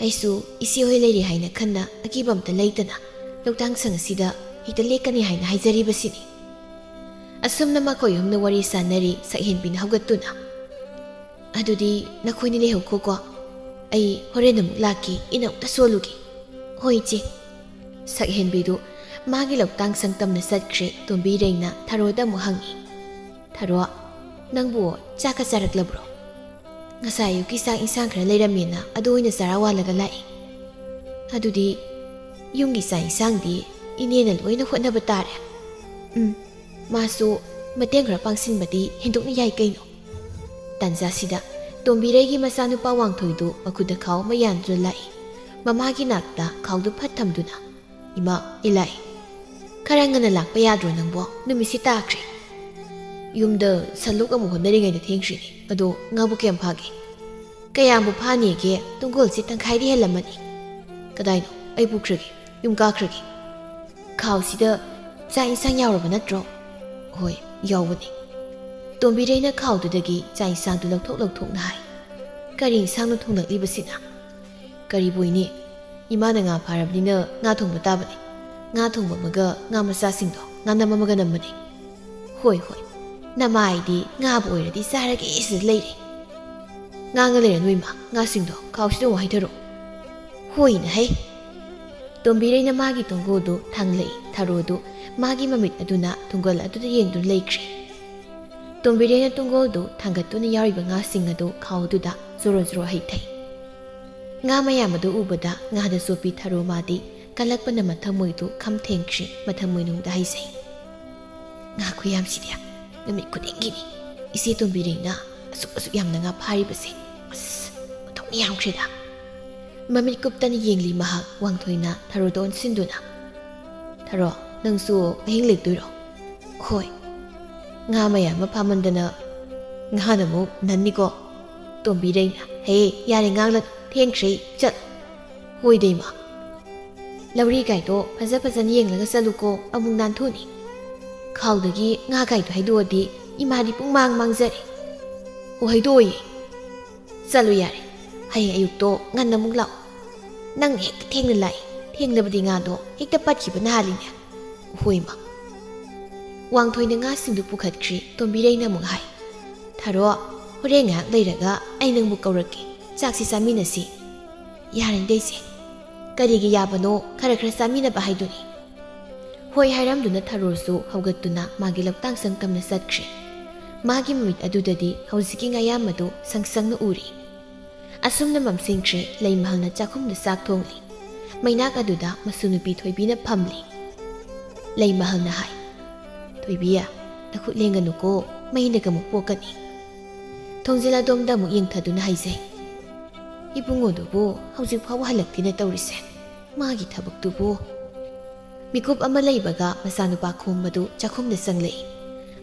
"ꯑꯩꯁꯨ ꯏꯆꯦꯍꯣꯏ ꯂꯩꯔꯤ ꯍꯥꯏꯅ ꯈꯟꯅ ꯑꯀꯤꯕ ꯑꯝꯇ ꯂꯩꯇꯅ ꯂꯧꯇꯥꯡꯁꯪ ꯑꯁꯤꯗ ꯍꯦꯛꯇ ꯂꯦꯛꯀꯅꯤ ꯍꯥꯏꯅ ꯍꯥꯏꯖꯔꯤꯕꯁꯤꯅꯤ." ꯑꯁꯨꯝꯅ ꯃꯈꯣꯏ ꯑꯍꯨꯝꯅ ꯋꯥꯔꯤ ꯁꯥꯟꯅꯔꯤ꯫ ꯁꯛꯍꯦꯟꯕꯤꯅ ꯍꯧꯒꯠꯇꯨꯅ, "ꯑꯗꯨꯗꯤ ꯅꯈꯣꯏꯅꯤ ꯂꯩꯍꯧꯈꯣꯀꯣ, ꯑꯩ ꯍꯣꯔꯦꯟ ꯑꯃꯨꯛ ꯂꯥꯛꯀꯦ, ꯏꯟ ꯑꯃꯨꯛꯇ ꯁꯣꯜꯂꯨꯒꯦ." "ꯍꯣꯏ ꯏꯆꯦ." ꯁꯛꯍꯦꯟꯕꯤꯗꯨ ꯃꯥꯒꯤ ꯂꯧꯇꯥꯡꯁꯪ ꯇꯝꯅ ꯆꯠꯈ꯭ꯔꯦ꯫ ꯇꯣꯝꯕꯤꯔꯩꯅ ꯊꯥꯔꯣꯗ ꯑꯃꯨꯛ ꯍꯪꯉꯤ, "ꯊꯥꯔꯣ, ꯅꯪꯕꯨ ꯆꯥꯛꯀ ꯆꯥꯔꯛꯂꯕ꯭ꯔꯣ?" "ꯉꯁꯥꯏ ꯑꯌꯨꯛꯀꯤ ꯆꯥꯛ ꯏꯟꯁꯥꯡ ꯈꯔ ꯂꯩꯔꯝꯃꯦꯅ ꯑꯗꯨ ꯑꯣꯏꯅ ꯆꯔꯥ ꯋꯥꯜꯂꯒ ꯂꯥꯛꯏ." "ꯑꯗꯨꯗꯤ ꯌꯨꯝꯒꯤ ꯆꯥꯛ ꯏꯟꯁꯥꯡꯗꯤ ꯏꯅꯦꯅ ꯂꯣꯏꯅ ꯍꯣꯠꯅꯕ ꯇꯥꯔꯦ." "ꯃꯥꯁꯨ ꯃꯇꯦꯡ ꯈꯔ ꯄꯥꯡꯁꯤꯟꯕꯗꯤ ꯍꯦꯟꯗꯣꯛꯅ ꯌꯥꯏ ꯀꯩꯅꯣ." ꯇꯥꯟꯖꯥꯁꯤꯗ ꯇꯣꯝꯕꯤꯔꯩꯒꯤ ꯃꯆꯥꯅꯨꯄꯥ ꯋꯥꯡꯊꯣꯏꯗꯨ ꯃꯈꯨꯠꯇ ꯈꯥꯎ ꯑꯃ ꯌꯥꯟꯗꯨꯅ ꯂꯥꯛꯏ꯫ ꯃꯃꯥꯒꯤ ꯅꯥꯛꯇ ꯈꯥꯎꯗꯨ ꯐꯠ ꯊꯝꯗꯨꯅ, "ꯏꯃꯥ, ꯑꯩ ꯂꯥꯛꯏ." "ꯈꯔ ꯉꯟꯅ ꯂꯥꯛꯄ ꯌꯥꯗ꯭ꯔꯣ ꯅꯪꯕꯣ? ꯅꯨꯃꯤꯠꯁꯤ ꯇꯥꯈ꯭ꯔꯦ." "ꯌꯨꯝꯗ ꯁꯟꯂꯨꯛ ꯑꯃꯨꯛ ꯍꯣꯠꯅꯔꯤꯉꯩꯗ ꯊꯦꯡꯈ꯭ꯔꯤꯅꯤ, ꯑꯗꯣ ꯉꯥꯕꯨ ꯀꯌꯥꯝ ꯐꯥꯒꯦ?" "ꯀꯌꯥꯝꯕꯨ ꯐꯥꯅꯤꯒꯦ, ꯇꯨꯡꯒꯣꯜꯁꯤ ꯇꯪꯈꯥꯏꯗꯤ ꯍꯦꯜꯂꯝꯃꯅꯤ." "ꯀꯗꯥꯏꯅꯣ? ꯑꯩ ꯄꯨꯈ꯭ꯔꯒꯦ, ꯌꯨꯝ ꯀꯥꯈ꯭ꯔꯒꯦ." "ꯈꯥꯎꯁꯤꯗ ꯆꯥꯛ ꯏꯟꯁꯥꯡ ꯌꯥꯎꯔꯕ ꯅꯠꯇ꯭ꯔꯣ?" "ꯍꯣꯏ ꯌꯥꯎꯕꯅꯤ." ꯇꯣꯝꯕꯤꯔꯩꯅ ꯈꯥꯎꯗꯨꯗꯒꯤ ꯆꯥꯛ ꯏꯟꯁꯥꯡꯗꯨ ꯂꯧꯊꯣꯛꯅ ꯍꯥꯏ꯫ "ꯀꯔꯤ ꯏꯟꯁꯥꯡꯅꯣ ꯊꯣꯡꯂꯛꯂꯤꯕꯁꯤꯅ?" "ꯀꯔꯤꯕꯨ ꯑꯣꯏꯅꯤ, ꯏꯃꯥꯅ ꯉꯥ ꯐꯥꯔꯕꯅꯤꯅ ꯉꯥ ꯊꯣꯡꯕ ꯇꯥꯕꯅꯤ. ꯉꯥ ꯊꯣꯡꯕ ꯑꯃꯒ ꯉꯥ ꯃꯆꯥꯁꯤꯡꯗꯣ ꯉꯥꯅꯝ ꯑꯃꯒ ꯅꯝꯕꯅꯤ." "ꯍꯣꯏ ꯍꯣꯏ, ꯅꯃꯥꯏꯗꯤ ꯉꯥꯕꯨ ꯑꯣꯏꯔꯗꯤ ꯆꯥꯔꯒꯦ ꯁꯤꯗ ꯂꯩꯔꯦ." "ꯉꯥꯡꯉ ꯂꯩꯔꯅꯨ ꯏꯃꯥ, ꯉꯥꯁꯤꯡꯗꯣ ꯈꯥꯎꯁꯤꯗ ꯑꯃꯨꯛ ꯍꯩꯊꯔꯛꯑꯣ." "ꯍꯣꯏꯅ ꯍꯩ." ꯇꯣꯝꯕꯤꯔꯩꯅ ꯃꯥꯒꯤ ꯇꯨꯡꯒꯣꯜꯗꯨ ꯊꯥꯡꯂꯛꯏ꯫ ꯊꯥꯔꯣꯗꯨ ꯃꯥꯒꯤ ꯃꯃꯤꯠ ꯑꯗꯨꯅ ꯇꯨꯡꯒꯣꯜ ꯑꯗꯨꯗ ꯌꯦꯡꯗꯨꯅ ꯂꯩꯈ꯭ꯔꯦ꯫ ꯇꯣꯝꯕꯤꯔꯩꯅ ꯇꯨꯡꯒꯣꯜꯗꯨ ꯊꯥꯡꯒꯠꯇꯨꯅ ꯌꯥꯎꯔꯤꯕ ꯉꯥꯁꯤꯡ ꯑꯗꯨ ꯈꯥꯎꯗꯨꯗ ꯖꯣꯔꯣ ꯖꯣꯔꯣ ꯍꯩꯊꯩ꯫ ꯉꯥ ꯃꯌꯥꯝ ꯑꯗꯨ ꯎꯕꯗ ꯉꯥꯗ ꯆꯣꯞꯄꯤ ꯊꯥꯔꯣ ꯃꯥꯗꯤ ꯀꯜꯂꯛꯄꯅ ꯃꯊꯃꯣꯏꯗꯨ ꯈꯝ ꯊꯦꯡꯈ꯭ꯔꯤ꯫ ꯃꯊꯃꯣꯏꯅꯨꯡꯗ ꯍꯩꯖꯩ, "ꯉꯥ ꯈꯨꯌꯥꯝꯁꯤꯗꯤ ꯅꯨꯃꯤꯠ ꯈꯨꯗꯤꯡꯒꯤꯅꯤ ꯏꯆꯦ ꯇꯣꯝꯕꯤꯔꯩꯅ ꯑꯁꯨꯛ ꯌꯥꯝꯅ ꯉꯥ ꯐꯥꯔꯤꯕꯁꯦ. ꯑꯁ, ꯃꯊꯧꯅ ꯌꯥꯝꯈ꯭ꯔꯦꯗ." ꯃꯃꯤꯠ ꯀꯨꯞꯇꯅ ꯌꯦꯡꯂꯤ ꯃꯍꯥꯛ꯫ ꯋꯥꯡꯊꯣꯏꯅ ꯊꯥꯔꯣꯗ ꯑꯣꯟꯁꯤꯟꯗꯨꯅ, "ꯊꯥꯔꯣ, ꯅꯪꯁꯨ ꯑꯍꯤꯡ ꯂꯦꯛꯇꯣꯏꯔꯣ?" "ꯍꯣꯏ." "ꯉꯥ ꯃꯌꯥꯝ ꯑꯃ ꯐꯥꯃꯟꯗꯅ ꯉꯥꯅ ꯑꯃꯨꯛ ꯅꯟꯅꯤꯀꯣ." ꯇꯣꯝꯕꯤꯔꯩꯅ, "ꯍꯦ ꯌꯥꯔꯦ ꯉꯥꯡꯂꯅꯨ, ꯊꯦꯡꯈ꯭ꯔꯦ, ꯆꯠꯂꯣ." "ꯍꯣꯏꯗ ꯏꯃꯥ." "ꯂꯧꯔꯤ ꯒꯥꯏꯗꯣ ꯐꯖꯅ ꯌꯦꯡꯂꯒ ꯆꯠꯂꯨꯀꯣ, ꯑꯃꯨꯛ ꯅꯥꯟꯊꯣꯛꯅꯤ. ꯈꯥꯎꯗꯒꯤ ꯉꯥ ꯒꯥꯏꯗꯣ ꯍꯩꯗꯣꯛꯑꯗꯤ ꯏꯃꯥꯗꯤ ꯄꯨꯡꯃꯥꯡ ꯃꯥꯡꯖꯔꯦ." "ꯑꯣ ꯍꯩꯗꯣꯛꯑꯣꯏꯌꯦ." "ꯆꯠꯂꯨ ꯌꯥꯔꯦ, ꯍꯌꯦꯡ ꯑꯌꯨꯛꯇꯣ ꯉꯟꯅ ꯑꯃꯨꯛ ꯂꯥꯛꯑꯣ. ꯅꯪꯅ ꯍꯦꯛꯇ ꯊꯦꯡꯅ ꯂꯥꯛꯏ, ꯊꯦꯡꯂꯕꯗꯤ ꯉꯥꯗꯣ ꯍꯦꯛꯇ ꯄꯠꯈꯤꯕꯅ ꯍꯥꯜꯂꯤꯅꯦ." "ꯍꯣꯏ ꯏꯃꯥ." ꯋꯥꯡꯊꯣꯏꯅ ꯉꯥꯁꯤꯡꯗꯨ ꯄꯨꯈꯠꯈ꯭ꯔꯤ꯫ ꯇꯣꯝꯕꯤꯔꯩꯅ ꯑꯃꯨꯛ ꯍꯥꯏ, "ꯊꯥꯔꯣ, ꯍꯣꯔꯦꯟ ꯉꯥꯏꯍꯥꯛ ꯂꯩꯔꯒ ꯑꯩ ꯅꯪꯕꯨ ꯀꯧꯔꯛꯀꯦ, ꯆꯥꯛꯁꯤ ꯆꯥꯃꯤꯟꯅꯁꯤ." "ꯌꯥꯔꯅꯤꯗ ꯏꯆꯦ." "ꯀꯔꯤꯒꯤ ꯌꯥꯕꯅꯣ, ꯈꯔ ꯆꯥꯃꯤꯟꯅꯕ ꯍꯥꯏꯗꯨꯅꯤ." ꯍꯣꯏ ꯍꯥꯏꯔꯝꯗꯨꯅ ꯊꯥꯔꯣꯁꯨ ꯍꯧꯒꯠꯇꯨꯅ ꯃꯥꯒꯤ ꯂꯧꯇꯥꯡꯁꯪ ꯇꯝꯅ ꯆꯠꯈ꯭ꯔꯦ꯫ ꯃꯥꯒꯤ ꯃꯃꯤꯠ ꯑꯗꯨꯗꯗꯤ ꯍꯧꯖꯤꯛꯀꯤ ꯉꯥꯌꯥꯝ ꯑꯗꯨ ꯁꯪꯁꯪꯅ ꯎꯔꯤ꯫ ꯑꯁꯨꯝꯅ ꯃꯝꯁꯤꯟꯈ꯭ꯔꯦ꯫ ꯂꯩꯃꯍꯜꯅ ꯆꯥꯛꯈꯨꯝꯗ ꯆꯥꯛ ꯊꯣꯡꯂꯤ꯫ ꯃꯩꯅꯥꯛ ꯑꯗꯨꯗ ꯃꯁꯨꯅꯨꯄꯤ ꯊꯣꯏꯕꯤꯅ ꯐꯝꯂꯤ꯫ ꯂꯩꯃꯍꯜꯅ ꯍꯥꯏ, "ꯊꯣꯏꯕꯤ, ꯅꯈꯨꯠ ꯂꯦꯡꯒꯅꯨꯀꯣ, ꯃꯩꯅꯒ ꯑꯃꯨꯛ ꯄꯣꯛꯀꯅꯤ." ꯊꯣꯡꯖꯤꯜ ꯑꯗꯣꯝꯗ ꯑꯃꯨꯛ ꯌꯦꯡꯊꯗꯨꯅ ꯍꯥꯏꯖꯩ, "ꯏꯕꯨꯡꯉꯣꯗꯨꯕꯨ ꯍꯧꯖꯤꯛ ꯐꯥꯎꯕ ꯍꯜꯂꯛꯇꯦꯅ ꯇꯧꯔꯤꯁꯦ, ꯃꯥꯒꯤ ꯊꯕꯛꯇꯨꯕꯨ." ꯃꯤꯀꯨꯞ ꯑꯃ ꯂꯩꯕꯒ ꯃꯆꯥꯅꯨꯄꯥ ꯈꯣꯝꯕꯗꯨ ꯆꯥꯛꯈꯨꯝꯗ ꯆꯪꯂꯛꯏ꯫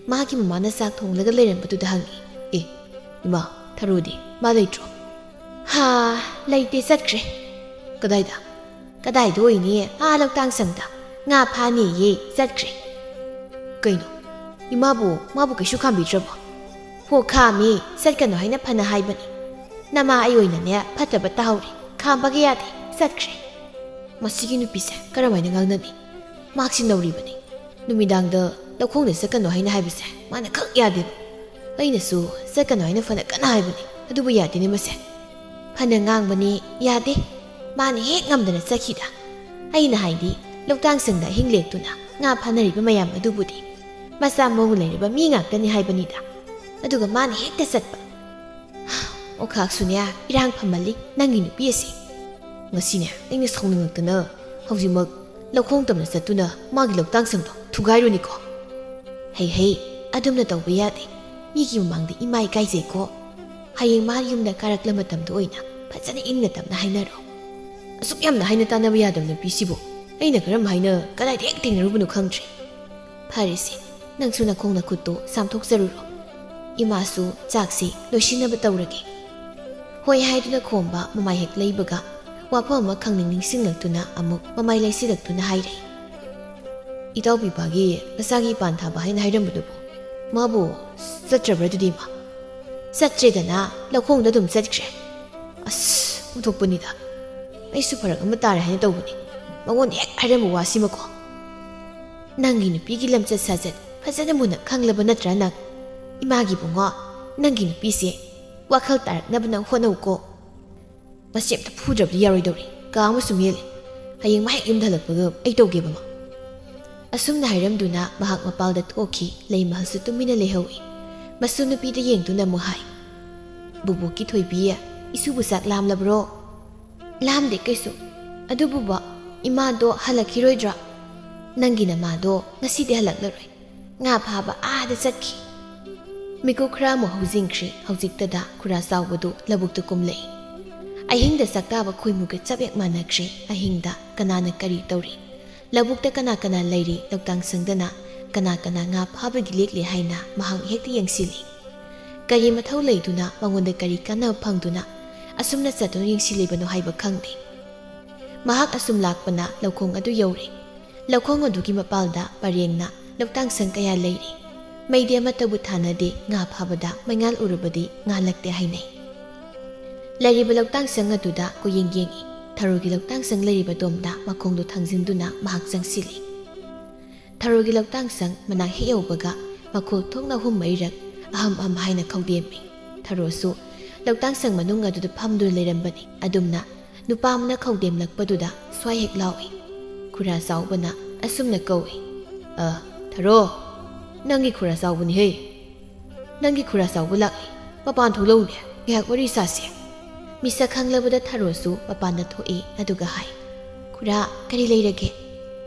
ꯃꯥꯒꯤ ꯃꯃꯥꯅ ꯆꯥꯛ ꯊꯣꯡꯂꯒ ꯂꯩꯔꯝꯕꯗꯨꯗ ꯍꯪꯉꯤ, "ꯑꯦ ꯏꯃꯥ, ꯊꯥꯔꯣꯗꯤ ꯃꯥ ꯂꯩꯇ꯭ꯔꯣ?" "ꯍꯥ, ꯂꯩꯇꯦ, ꯆꯠꯈ꯭ꯔꯦ." "ꯀꯗꯥꯏꯗ?" "ꯀꯗꯥꯏꯗ ꯑꯣꯏꯅꯤ, ꯂꯧꯇꯥꯡꯁꯪꯗ ꯉꯥ ꯐꯥꯅꯤꯌꯦ, ꯆꯠꯈ꯭ꯔꯦ." "ꯀꯩꯅꯣ, ꯃꯥꯕꯨ ꯀꯩꯁꯨ ꯈꯥꯝꯕꯤꯗ꯭ꯔꯕꯣ? ꯍꯣ ꯈꯥꯝꯃꯤ, ꯆꯠꯀꯅꯣ ꯍꯥꯏꯅ ꯐꯅ ꯍꯥꯏꯕꯅꯤ. ꯅꯃꯥ ꯑꯩ ꯑꯣꯏꯅꯅꯦ ꯐꯠꯇꯕ ꯇꯥꯍꯧꯔꯤ. ꯈꯥꯝꯕꯒ ꯌꯥꯗꯦ, ꯆꯠꯈ꯭ꯔꯦ. ꯃꯁꯤꯒꯤ ꯅꯨꯄꯤꯁꯦ ꯀꯔꯝꯍꯥꯏꯅ ꯉꯥꯡꯅꯅꯤ? ꯃꯍꯥꯛꯁꯤ ꯅꯧꯔꯤꯕꯅꯤ. ꯅꯨꯃꯤꯗꯥꯡꯗ ꯂꯧꯈꯣꯡꯗ ꯆꯠꯀꯅꯣ ꯍꯥꯏꯅ ꯍꯥꯏꯕꯁꯦ ꯃꯥꯅ ꯈꯛ ꯌꯥꯗꯦꯕ. ꯑꯩꯅꯁꯨ ꯆꯠꯀꯅꯣ ꯍꯥꯏꯅ ꯐꯅ ꯀꯟꯅ ꯍꯥꯏꯕꯅꯤ, ꯑꯗꯨꯕꯨ ꯌꯥꯗꯦꯅꯦ ꯃꯁꯦ. ꯐꯅ ꯉꯥꯡꯕꯅꯤ, ꯌꯥꯗꯦ. ꯃꯥꯅ ꯍꯦꯛ ꯉꯝꯗꯅ ꯆꯠꯈꯤꯗ. ꯑꯩꯅ ꯍꯥꯏꯗꯤ ꯂꯧꯇꯥꯡꯁꯪꯗ ꯑꯍꯤꯡ ꯂꯦꯛꯇꯨꯅ ꯉꯥ ꯐꯥꯅꯔꯤꯕ ꯃꯌꯥꯝ ꯑꯗꯨꯕꯨꯗꯤ ꯃꯆꯥ ꯃꯎ ꯂꯩꯔꯤꯕ ꯃꯤ ꯉꯥꯛꯇꯅꯤ ꯍꯥꯏꯕꯅꯤꯗ. ꯑꯗꯨꯒ ꯃꯥꯅ ꯍꯦꯛꯇ ꯆꯠꯄ. ꯑꯣꯈꯥꯛꯁꯨꯅꯦ ꯏꯔꯥꯡ ꯐꯝꯃꯜꯂꯤ ꯅꯪꯒꯤ ꯅꯨꯄꯤ ꯑꯁꯤ. ꯉꯁꯤꯅꯦ ꯑꯩꯅ ꯁꯥꯎꯅꯤꯡꯉꯛꯇꯅ ꯍꯧꯖꯤꯛꯃꯛ ꯂꯧꯈꯣꯡ ꯇꯝꯅ ꯆꯠꯇꯨꯅ ꯃꯥꯒꯤ ꯂꯧꯇꯥꯡꯁꯪꯗꯣ ꯊꯨꯒꯥꯏꯔꯨꯅꯤꯀꯣ. ꯍꯩ ꯑꯗꯨꯝꯅ ꯇꯧꯕ ꯌꯥꯗꯦ. ꯃꯤꯒꯤ ꯃꯃꯥꯡꯗ ꯏꯃꯥ ꯏꯀꯥꯏꯖꯩꯀꯣ. ꯍꯌꯦꯡ ꯃꯥ ꯌꯨꯝꯗ ꯀꯥꯔꯛꯂ ꯃꯇꯝꯗ ꯑꯣꯏꯅ ꯐꯖꯅ ꯏꯪꯅ ꯇꯞꯅ ꯍꯥꯏꯅꯔꯣ. ꯑꯁꯨꯛ ꯌꯥꯝꯅ ꯍꯥꯏꯅ ꯇꯥꯟꯅꯕ ꯌꯥꯗꯕ ꯅꯨꯄꯤꯁꯤꯕꯨ ꯑꯩꯅ ꯀꯔꯝ ꯍꯥꯏꯅ ꯀꯗꯥꯏꯗ ꯍꯦꯛ ꯊꯦꯡꯅꯔꯨꯕꯅꯣ ꯈꯪꯗ꯭ꯔꯦ. ꯐꯔꯦꯁꯦ, ꯅꯪꯁꯨ ꯅꯈꯣꯡ ꯅꯈꯨꯠꯇꯣ ꯆꯥꯝꯊꯣꯛꯆꯔꯨꯔꯣ. ꯏꯃꯥꯁꯨ ꯆꯥꯛꯁꯤ ꯂꯣꯏꯁꯤꯟꯅꯕ ꯇꯧꯔꯒꯦ. ꯍꯣꯏ ꯍꯥꯏꯗꯨꯅ ꯈꯣꯝꯕ ꯃꯃꯥꯏ ꯍꯦꯛ ꯂꯩꯕꯒ ꯋꯥꯐꯝ ꯑꯃ ꯈꯪꯅꯤꯡ ꯅꯤꯡꯁꯤꯡꯂꯛꯇꯨꯅ ꯑꯃꯨꯛ ꯃꯃꯥꯏ ꯂꯩꯁꯤꯜꯂꯛꯇꯨꯅ ꯍꯥꯏꯔꯦ. ꯏꯇꯥꯎꯕꯤꯕꯥꯒꯤ ꯃꯆꯥꯒꯤ ꯄꯥꯟ ꯊꯥꯕ ꯍꯥꯏꯅ ꯍꯥꯏꯔꯝꯕꯗꯨꯕꯨ ꯃꯥꯕꯨ ꯆꯠꯇ꯭ꯔꯕ꯭ꯔꯥ? ꯑꯗꯨꯗꯤ ꯃꯥ ꯆꯠꯇ꯭ꯔꯦꯗꯅ, ꯂꯧꯈꯣꯡꯗ ꯑꯗꯨꯝ ꯆꯠꯈ꯭ꯔꯦ. ꯑꯁ ꯑꯣꯟꯊꯣꯛꯄꯅꯤꯗ. ꯑꯩꯁꯨ ꯐꯔꯛ ꯑꯃ ꯇꯥꯔꯦ ꯍꯥꯏꯅ ꯇꯧꯕꯅꯤ, ꯃꯉꯣꯟꯗ ꯍꯦꯛ ꯍꯥꯏꯔꯝꯕ ꯋꯥꯁꯤꯃꯀꯣ. ꯅꯪꯒꯤ ꯅꯨꯄꯤꯒꯤ ꯂꯝꯆꯠ ꯁꯥꯖꯠ ꯐꯖꯅ ꯃꯨꯟꯅ ꯈꯪꯂꯕ ꯅꯠꯇ꯭ꯔꯥ ꯅꯪ? ꯏꯃꯥꯒꯤ ꯕꯨꯡꯉꯣ, ꯅꯪꯒꯤ ꯅꯨꯄꯤꯁꯦ ꯋꯥꯈꯜ ꯇꯥꯔꯛꯅꯕ ꯅꯪ ꯍꯣꯠꯅꯧꯀꯣ. ꯃꯁꯤ ꯑꯝꯇ ꯐꯨꯗ꯭ꯔꯕꯗꯤ ꯌꯥꯔꯣꯏꯗꯧꯔꯤ. ꯀꯥ ꯑꯃꯁꯨ ꯃꯦꯜꯂꯤ. ꯍꯌꯦꯡ ꯃꯥ ꯍꯦꯛ ꯌꯨꯝꯗ ꯍꯜꯂꯛꯄꯒ ꯑꯩ ꯇꯧꯒꯦꯕ ꯃꯥ. ꯑꯁꯨꯝꯅ ꯍꯥꯏꯔꯝꯗꯨꯅ ꯃꯍꯥꯛ ꯃꯄꯥꯜꯗ ꯊꯣꯛꯈꯤ. ꯂꯩꯃꯍꯜꯁꯨ ꯇꯨꯃꯤꯟꯅ ꯂꯩꯍꯧꯏ. ꯃꯁꯨ ꯅꯨꯄꯤꯗ ꯌꯦꯡꯗꯨꯅ ꯑꯃꯨꯛ ꯍꯥꯏ. ꯕꯨꯕꯣꯛꯀꯤ ꯊꯣꯏꯕꯤ, ꯏꯁꯨꯕꯨ ꯆꯥꯛ ꯂꯥꯝꯂꯕ꯭ꯔꯣ? ꯂꯥꯝꯗꯦ ꯀꯩꯁꯨ. ꯑꯗꯨꯕꯨꯕ ꯏꯃꯥꯗꯣ ꯍꯜꯂꯛꯈꯤꯔꯣꯏꯗ꯭ꯔꯥ? ꯅꯪꯒꯤ ꯅꯃꯥꯗꯣ ꯉꯁꯤꯗꯤ ꯍꯜꯂꯛꯂꯔꯣꯏ. ꯉꯥ ꯐꯥꯕ ꯑꯥꯗ ꯆꯠꯈꯤ. ꯃꯤꯀꯨꯞ ꯈꯔ ꯑꯃꯨꯛ ꯍꯧꯖꯤꯟꯈ꯭ꯔꯤ. ꯍꯧꯖꯤꯛꯇꯗ ꯈꯨꯔꯥ ꯆꯥꯎꯕꯗꯨ ꯂꯧꯕꯨꯛꯇ ꯀꯨꯝꯂꯛꯏ. ꯑꯍꯤꯡꯗ ꯆꯥꯛꯇꯥꯕ ꯈꯣꯏꯃꯨꯒ ꯆꯞ ꯍꯦꯛ ꯃꯥꯟꯅꯈ꯭ꯔꯤ. ꯑꯍꯤꯡꯗ ꯀꯅꯥꯅ ꯀꯔꯤ ꯇꯧꯔꯤ, ꯂꯧꯕꯨꯛꯇ ꯀꯅꯥ ꯀꯅꯥ ꯂꯩꯔꯤ, ꯂꯧꯇꯥꯡꯁꯪꯗꯅ ꯀꯅꯥ ꯀꯅꯥ ꯉꯥ ꯐꯥꯕꯒꯤ ꯂꯦꯛꯂꯤ ꯍꯥꯏꯅ ꯃꯍꯥꯛ ꯍꯦꯛꯇ ꯌꯦꯡꯁꯤꯜꯂꯤ. ꯀꯔꯤ ꯃꯊꯧ ꯂꯩꯗꯨꯅ, ꯃꯉꯣꯟꯗ ꯀꯔꯤ ꯀꯥꯟꯅꯕ ꯐꯪꯗꯨꯅ ꯑꯁꯨꯝꯅ ꯆꯠꯇꯨꯅ ꯌꯦꯡꯁꯤꯜꯂꯤꯕꯅꯣ ꯍꯥꯏꯕ ꯈꯪꯗꯦ. ꯃꯍꯥꯛ ꯑꯁꯨꯝ ꯂꯥꯛꯄꯅ ꯂꯧꯈꯣꯡ ꯑꯗꯨ ꯌꯧꯔꯦ. ꯂꯧꯈꯣꯡ ꯑꯗꯨꯒꯤ ꯃꯄꯥꯜꯗ ꯄꯔꯦꯡꯅ ꯂꯧꯇꯥꯡꯁꯪ ꯀꯌꯥ ꯂꯩꯔꯤ. ꯃꯩꯗꯤ ꯑꯃꯠꯇꯕꯨ ꯊꯥꯅꯗꯦ. ꯉꯥ ꯐꯥꯕꯗ ꯃꯩꯉꯥꯜ ꯎꯔꯕꯗꯤ ꯉꯥꯜꯂꯛꯇꯦ ꯍꯥꯏꯅꯩ. ꯂꯩꯔꯤꯕ ꯂꯧꯇꯥꯡꯁꯪ ꯑꯗꯨꯗ ꯀꯣꯌꯦꯡ ꯌꯦꯡꯏ. ꯊꯔꯣꯒꯤ ꯂꯧꯇꯥꯡꯁꯪ ꯂꯩꯔꯤꯕ ꯗꯣꯝꯗ ꯃꯈꯣꯡꯗꯣ ꯊꯥꯡꯖꯤꯟꯗꯨꯅ ꯃꯍꯥꯛ ꯆꯪꯁꯤꯜꯂꯤ. ꯊꯔꯣꯒꯤ ꯂꯧꯇꯥꯡꯁꯪ ꯃꯅꯥꯛ ꯍꯦꯛ ꯌꯧꯕꯒ ꯃꯈꯣꯜ ꯊꯣꯛꯅ 3-4ꯔꯛ ꯑꯍꯝ ꯍꯥꯏꯅ ꯈꯧꯗꯦꯝꯃꯤ. ꯊꯔꯣꯁꯨ ꯂꯧꯇꯥꯡꯁꯪ ꯃꯅꯨꯡ ꯑꯗꯨꯗ ꯐꯝꯗꯨꯅ ꯂꯩꯔꯝꯕꯅꯤ. ꯑꯗꯨꯝꯅ ꯅꯨꯄꯥ ꯑꯃꯅ ꯈꯧꯗꯦꯝꯂꯛꯄꯗꯨꯗ ꯁ꯭ꯋꯥꯏ ꯍꯦꯛ ꯂꯥꯎꯏ. ꯈꯨꯔꯥ ꯆꯥꯎꯕꯅ ꯑꯁꯨꯝꯅ ꯀꯧꯏ. ꯊꯔꯣ, ꯅꯪꯒꯤ ꯈꯨꯔꯥ ꯆꯥꯎꯕꯅꯤ ꯍꯦ. ꯅꯪꯒꯤ ꯈꯨꯔꯥ ꯆꯥꯎꯕ ꯂꯥꯛꯏ. ꯃꯄꯥꯟ ꯊꯣꯛꯂꯛꯎꯅꯦ, ꯉꯥꯏꯍꯥꯛ ꯋꯥꯔꯤ ꯁꯥꯁꯦ. ꯃꯤꯁꯛ ꯈꯪꯂꯕꯗ ꯊꯔꯣꯁꯨ ꯃꯄꯥꯟꯗ ꯊꯣꯛꯏ. ꯑꯗꯨꯒ ꯍꯥꯏ. ꯈꯨꯔꯥ, ꯀꯔꯤ ꯂꯩꯔꯒꯦ?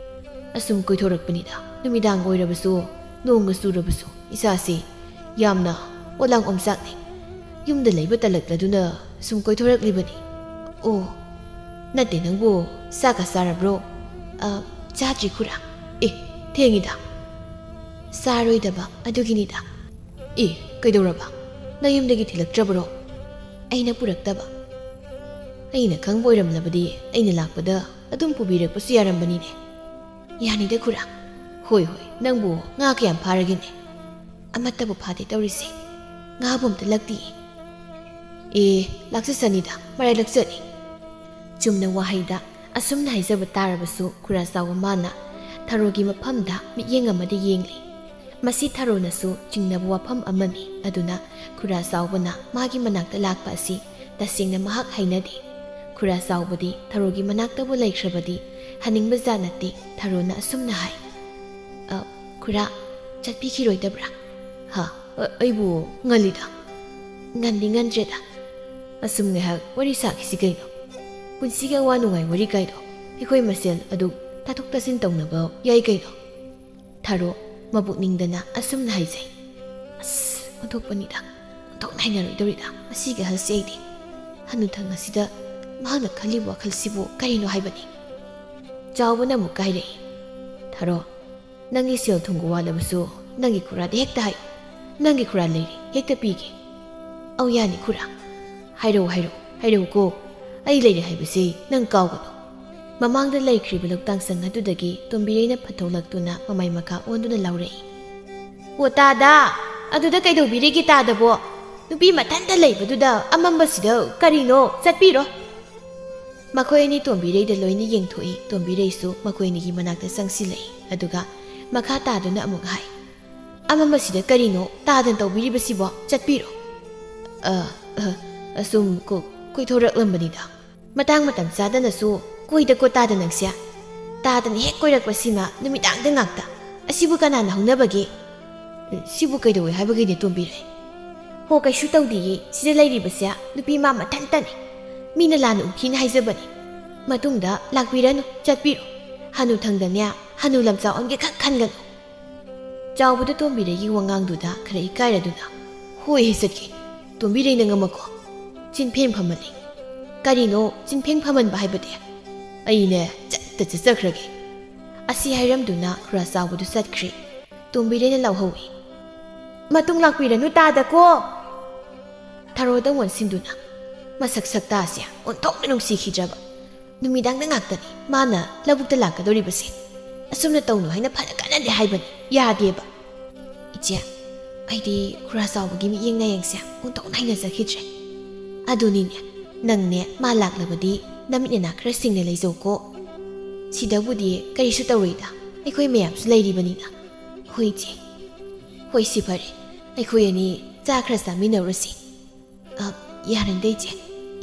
ꯑꯁꯨꯝ ꯀꯣꯏꯊꯣꯔꯛꯄꯅꯤꯗ. ꯅꯨꯃꯤꯗꯥꯡ ꯑꯣꯏꯔꯕꯁꯨ ꯅꯣꯡꯒ ꯆꯨꯔꯕꯁꯨ ꯏꯁꯥꯁꯤ ꯌꯥꯝꯅ ꯑꯣꯂꯥꯡ ꯑꯣꯝꯆꯥꯛꯅꯩ. ꯌꯨꯝꯗ ꯂꯩꯕ ꯇꯜꯂꯛꯂꯗꯨꯅ ꯁꯨꯝ ꯀꯣꯏꯊꯣꯔꯛꯂꯤꯕꯅꯤ. ꯑꯣ, ꯅꯠꯇꯦ ꯅꯪꯕꯨ ꯆꯥꯛꯀ ꯆꯥꯔꯕ꯭ꯔꯣ? ꯆꯥꯗ꯭ꯔꯤ ꯈꯨꯔꯥ. ꯊꯦꯡꯉꯤꯗ. ꯆꯥꯔꯣꯏꯗꯕ ꯑꯗꯨꯒꯤꯅꯤꯗ. ꯀꯩꯗꯧꯔꯕ? ꯅꯌꯨꯝꯗꯒꯤ ꯊꯤꯜꯂꯛꯇ꯭ꯔꯕꯔꯣ? ꯑꯩꯅ ꯄꯨꯔꯛꯇꯕ. ꯑꯩꯅ ꯈꯪꯕ ꯑꯣꯏꯔꯝꯂꯕꯗꯤ ꯑꯩꯅ ꯂꯥꯛꯄꯗ ꯑꯗꯨꯝ ꯄꯨꯕꯤꯔꯛꯄꯁꯨ ꯌꯥꯔꯝꯕꯅꯤꯅꯦ. ꯌꯥꯅꯤꯗ ꯈꯨꯔꯥ. ꯍꯣꯏ, ꯅꯪꯕꯨ ꯉꯥ ꯀꯌꯥꯝ ꯐꯥꯔꯒꯦꯅꯦ? ꯑꯃꯠꯇꯕꯨ ꯐꯥꯗꯦ ꯇꯧꯔꯤꯁꯦ. ꯉꯥꯕꯨ ꯑꯝꯇ ꯂꯛꯇꯤꯌꯦ. ꯂꯥꯛꯆꯁꯅꯤꯗ, ꯃꯔꯥꯏ ꯂꯛꯆꯅꯤ. ꯆꯨꯝꯅ ꯋꯥꯍꯩꯗ ꯑꯁꯨꯝꯅ ꯍꯥꯏꯖꯕ ꯇꯥꯔꯕꯁꯨ ꯈꯨꯔꯥ ꯆꯥꯎꯕ ꯃꯥꯅ ꯊꯔꯣꯒꯤ ꯃꯐꯝꯗ ꯃꯤꯠꯌꯦꯡ ꯑꯃꯗ ꯌꯦꯡꯂꯤ. ꯃꯁꯤ ꯊꯔꯣꯅꯁꯨ ꯆꯤꯡꯅꯕ ꯋꯥꯐꯝ ꯑꯃꯅꯤ. ꯑꯗꯨꯅ ꯈꯨꯔꯥ ꯆꯥꯎꯕꯅ ꯃꯥꯒꯤ ꯃꯅꯥꯛꯇ ꯂꯥꯛꯄ ꯑꯁꯤ ꯇꯁꯦꯡꯅ ꯃꯍꯥꯛ ꯍꯩꯅꯗꯦ. ꯈꯨꯔꯥ ꯆꯥꯎꯕꯗꯤ ꯊꯔꯣꯒꯤ ꯃꯅꯥꯛꯇꯕꯨ ꯂꯩꯈ꯭ꯔꯕꯗꯤ ꯍꯟꯅꯤꯡꯕ ꯖꯥꯠ ꯅꯠꯇꯦ. ꯊꯔꯣꯅ ꯑꯁꯨꯝꯅ ꯍꯥꯏ. ꯈꯨꯔꯥ, ꯆꯠꯄꯤꯈꯤꯔꯣꯏꯗꯕ꯭ꯔꯥ? ꯑꯩꯕꯨ ꯉꯜꯂꯤꯗ. ꯉꯟꯗꯤ ꯉꯟꯗ꯭ꯔꯦꯗ. ꯑꯁꯨꯝ ꯉꯥꯏꯍꯥꯛ ꯋꯥꯔꯤ ꯁꯥꯈꯤꯁꯤ ꯀꯩꯅꯣ. ꯄꯨꯟꯁꯤꯒꯤ ꯑꯋꯥ ꯅꯨꯡꯉꯥꯏ ꯋꯥꯔꯤ ꯀꯥꯏꯗꯣ ꯑꯩꯈꯣꯏ ꯃꯁꯦꯜ ꯑꯗꯨ ꯇꯥꯊꯣꯛ ꯇꯥꯁꯤꯟ ꯇꯧꯅꯕ ꯌꯥꯏ ꯀꯩꯅꯣ. ꯊꯔꯣ ꯃꯕꯨꯛꯅꯤꯡꯗꯅ ꯑꯁꯨꯝꯅ ꯍꯥꯏꯖꯩ. ꯑꯣꯟꯊꯣꯛꯄꯅꯤꯗ. ꯑꯣꯟꯊꯣꯛꯅ ꯍꯩꯅꯔꯣꯏꯗꯧꯔꯤꯗ ꯃꯁꯤꯒꯤ ꯑꯍꯜꯁꯦ ꯑꯩꯗꯤ. ꯍꯅꯨꯊꯪ ꯑꯁꯤꯗ ꯃꯍꯥꯛꯅ ꯈꯜꯂꯤꯕ ꯋꯥꯈꯜꯁꯤꯕꯨ ꯀꯔꯤꯅꯣ ꯍꯥꯏꯕꯅꯤ. ꯆꯥꯎꯕꯅ ꯑꯃꯨꯛ ꯀꯥꯏꯔꯛꯏ. ꯊꯔꯣ, ꯅꯪꯒꯤ ꯁꯦꯜ ꯊꯨꯝꯒ ꯋꯥꯠꯂꯕꯁꯨ ꯅꯪꯒꯤ ꯈꯨꯔꯥꯗ ꯍꯦꯛꯇ ꯍꯥꯏꯌꯨ. ꯅꯪꯒꯤ ꯈꯨꯔꯥ ꯂꯩꯔꯤ, ꯍꯦꯛꯇ ꯄꯤꯒꯦ. ꯌꯥꯅꯤ ꯈꯨꯔꯥ. ꯍꯥꯏꯔꯛꯎꯀꯣ. ꯑꯩ ꯂꯩꯔꯦ ꯍꯥꯏꯕꯁꯤ ꯅꯪ ꯀꯥꯎꯒꯅꯨ. ꯃꯃꯥꯡꯗ ꯂꯩꯈ꯭ꯔꯤꯕ ꯂꯧꯇꯥꯡꯁꯪ ꯑꯗꯨꯗꯒꯤ ꯇꯣꯝꯕꯤꯔꯩꯅ ꯐꯠꯊꯣꯛꯂꯛꯇꯨꯅ ꯃꯃꯥꯏ ꯃꯈꯥ ꯑꯣꯟꯗꯨꯅ ꯂꯥꯎꯔꯛꯏ. ꯑꯣ ꯇꯥꯗ ꯑꯗꯨꯗ ꯀꯩꯗꯧꯕꯤꯔꯤꯒꯦ ꯇꯥꯗꯕꯣ ꯅꯨꯄꯤ ꯃꯊꯟꯇ ꯂꯩꯕꯗꯨꯗ ꯑꯃꯝꯕꯁꯤꯗ ꯀꯔꯤꯅꯣ ꯆꯠꯄꯤꯔꯣ ꯃꯈꯣꯏ ꯑꯅꯤ ꯇꯣꯝꯕꯤꯔꯩꯗ ꯂꯣꯏꯅ ꯌꯦꯡꯊꯣꯛꯏ ꯇꯣꯝꯕꯤꯔꯩꯁꯨ ꯃꯈꯣꯏ ꯑꯅꯤꯒꯤ ꯃꯅꯥꯛꯇ ꯆꯪꯁꯤꯜꯂꯛꯏ ꯑꯗꯨꯒ ꯃꯈꯥ ꯇꯥꯗꯨꯅ ꯑꯃꯨꯛ ꯍꯥꯏ ꯑꯃꯝꯕꯁꯤꯗ ꯀꯔꯤꯅꯣ ꯇꯥꯗꯅ ꯇꯧꯕꯤꯔꯤꯕꯁꯤꯕꯣ ꯆꯠꯄꯤꯔꯣ ꯑꯁꯨꯝ ꯀꯣꯏꯊꯣꯔꯛꯂꯝꯕꯅꯤꯗ ꯃꯇꯥꯡ ꯃꯇꯝ ꯆꯥꯗꯅꯁꯨ ꯀꯣꯏꯗꯀꯣ ꯇꯥꯗ ꯅꯪꯁꯦ ꯇꯥꯗꯅ ꯍꯦꯛ ꯀꯣꯏꯔꯛꯄꯁꯤꯃ ꯅꯨꯃꯤꯗꯥꯡꯗ ꯉꯥꯛꯇ ꯑꯁꯤꯕꯨ ꯀꯅꯥꯅ ꯍꯧꯅꯕꯒꯦ ꯁꯤꯕꯨ ꯀꯩꯗꯧꯋꯦ ꯍꯥꯏꯕꯒꯤꯅꯦ ꯇꯣꯝꯕꯤꯔꯩ ꯍꯣ ꯀꯩꯁꯨ ꯇꯧꯗꯤꯌꯦ ꯁꯤꯗ ꯂꯩꯔꯤꯕꯁꯦ ꯅꯨꯄꯤ ꯃꯥ ꯃꯊꯟꯇꯅꯤ ꯃꯤꯅ ꯂꯥꯟꯅ ꯎꯈꯤꯅ ꯍꯥꯏꯖꯕꯅꯤ ꯃꯇꯨꯡꯗ ꯂꯥꯛꯄꯤꯔꯅꯨ ꯆꯠꯄꯤꯔꯣ ꯍꯅꯨꯊꯪꯗꯅꯦ ꯍꯅꯨ ꯂꯝꯆꯥꯎ ꯑꯃꯒꯤ ꯈꯛ ꯈꯟꯒꯅꯨ ꯆꯥꯎꯕꯗ ꯇꯣꯝꯕꯤꯔꯩꯒꯤ ꯋꯥꯉꯥꯡꯗꯨꯗ ꯈꯔ ꯏꯀꯥꯏꯔꯗꯨꯅ ꯍꯣꯏ ꯆꯠꯀꯦ ꯇꯣꯝꯕꯤꯔꯩꯅ ꯉꯝꯃꯀꯣ ꯆꯤꯟꯐꯦꯟ ꯐꯝꯍꯜꯂꯤ ꯀꯔꯤꯅꯣ ꯆꯤꯟꯐꯦꯟ ꯐꯝꯍꯟꯕ ꯍꯥꯏꯕꯗꯤ ꯑꯩꯅꯦ ꯆꯠꯆꯈ꯭ꯔꯒꯦ ꯑꯁꯤ ꯍꯥꯏꯔꯝꯗꯨꯅ ꯈꯔ ꯆꯥꯎꯕꯗꯨ ꯆꯠꯈ꯭ꯔꯦ ꯇꯣꯝꯕꯤꯔꯩꯅ ꯂꯥꯎꯍꯧꯏ ꯃꯇꯨꯡ ꯂꯥꯛꯄꯤꯔꯅꯨ ꯇꯥꯗꯀꯣ ꯊꯔꯣꯗ ꯑꯣꯟꯁꯤꯟꯗꯨꯅ ꯃꯁꯛ ꯁꯛꯇꯥꯁꯦ ꯑꯣꯟꯊꯣꯛꯅ ꯅꯨꯡꯁꯤꯈꯤꯗ꯭ꯔꯕ ꯅꯨꯃꯤꯗꯥꯡꯗ ꯉꯥꯛꯇꯅꯤ ꯃꯥꯅ ꯂꯧꯕꯨꯛꯇ ꯂꯥꯛꯀꯗꯧꯔꯤꯕꯁꯦ ꯑꯁꯨꯝꯅ ꯇꯧꯅꯨ ꯍꯥꯏꯅ ꯐꯅ ꯀꯟꯅꯗꯤ ꯍꯥꯏꯕꯅꯤ ꯌꯥꯗꯦꯕ ꯏꯆꯦ ꯑꯩꯗꯤ ꯈꯨꯔꯥ ꯆꯥꯎꯕꯒꯤ ꯃꯤꯠꯌꯦꯡ ꯅꯥꯌꯦꯡꯁꯦ ꯑꯣꯟꯊꯣꯛꯅ ꯍꯩꯅꯖꯈꯤꯗ꯭ꯔꯦ ꯑꯗꯨꯅꯤꯅꯦ ꯅꯪꯅꯦ ꯃꯥ ꯂꯥꯛꯂꯕꯗꯤ ꯅꯃꯤꯠ ꯅꯅꯥ ꯈꯔ ꯁꯤꯡꯅ ꯂꯩꯖꯧꯀꯣ ꯁꯤꯗꯕꯨꯗꯤ ꯀꯔꯤꯁꯨ ꯇꯧꯔꯣꯏꯗ ꯑꯩꯈꯣꯏ ꯃꯌꯥꯝꯁꯨ ꯂꯩꯔꯤꯕꯅꯤꯅ ꯍꯣꯏ ꯏꯆꯦ ꯍꯣꯏ ꯁꯤ ꯐꯔꯦ ꯑꯩꯈꯣꯏ ꯑꯅꯤ ꯆꯥ ꯈꯔ ꯆꯥꯃꯤꯟꯅꯔꯨꯁꯤ ꯌꯥꯔꯟꯗꯦ ꯏꯆꯦ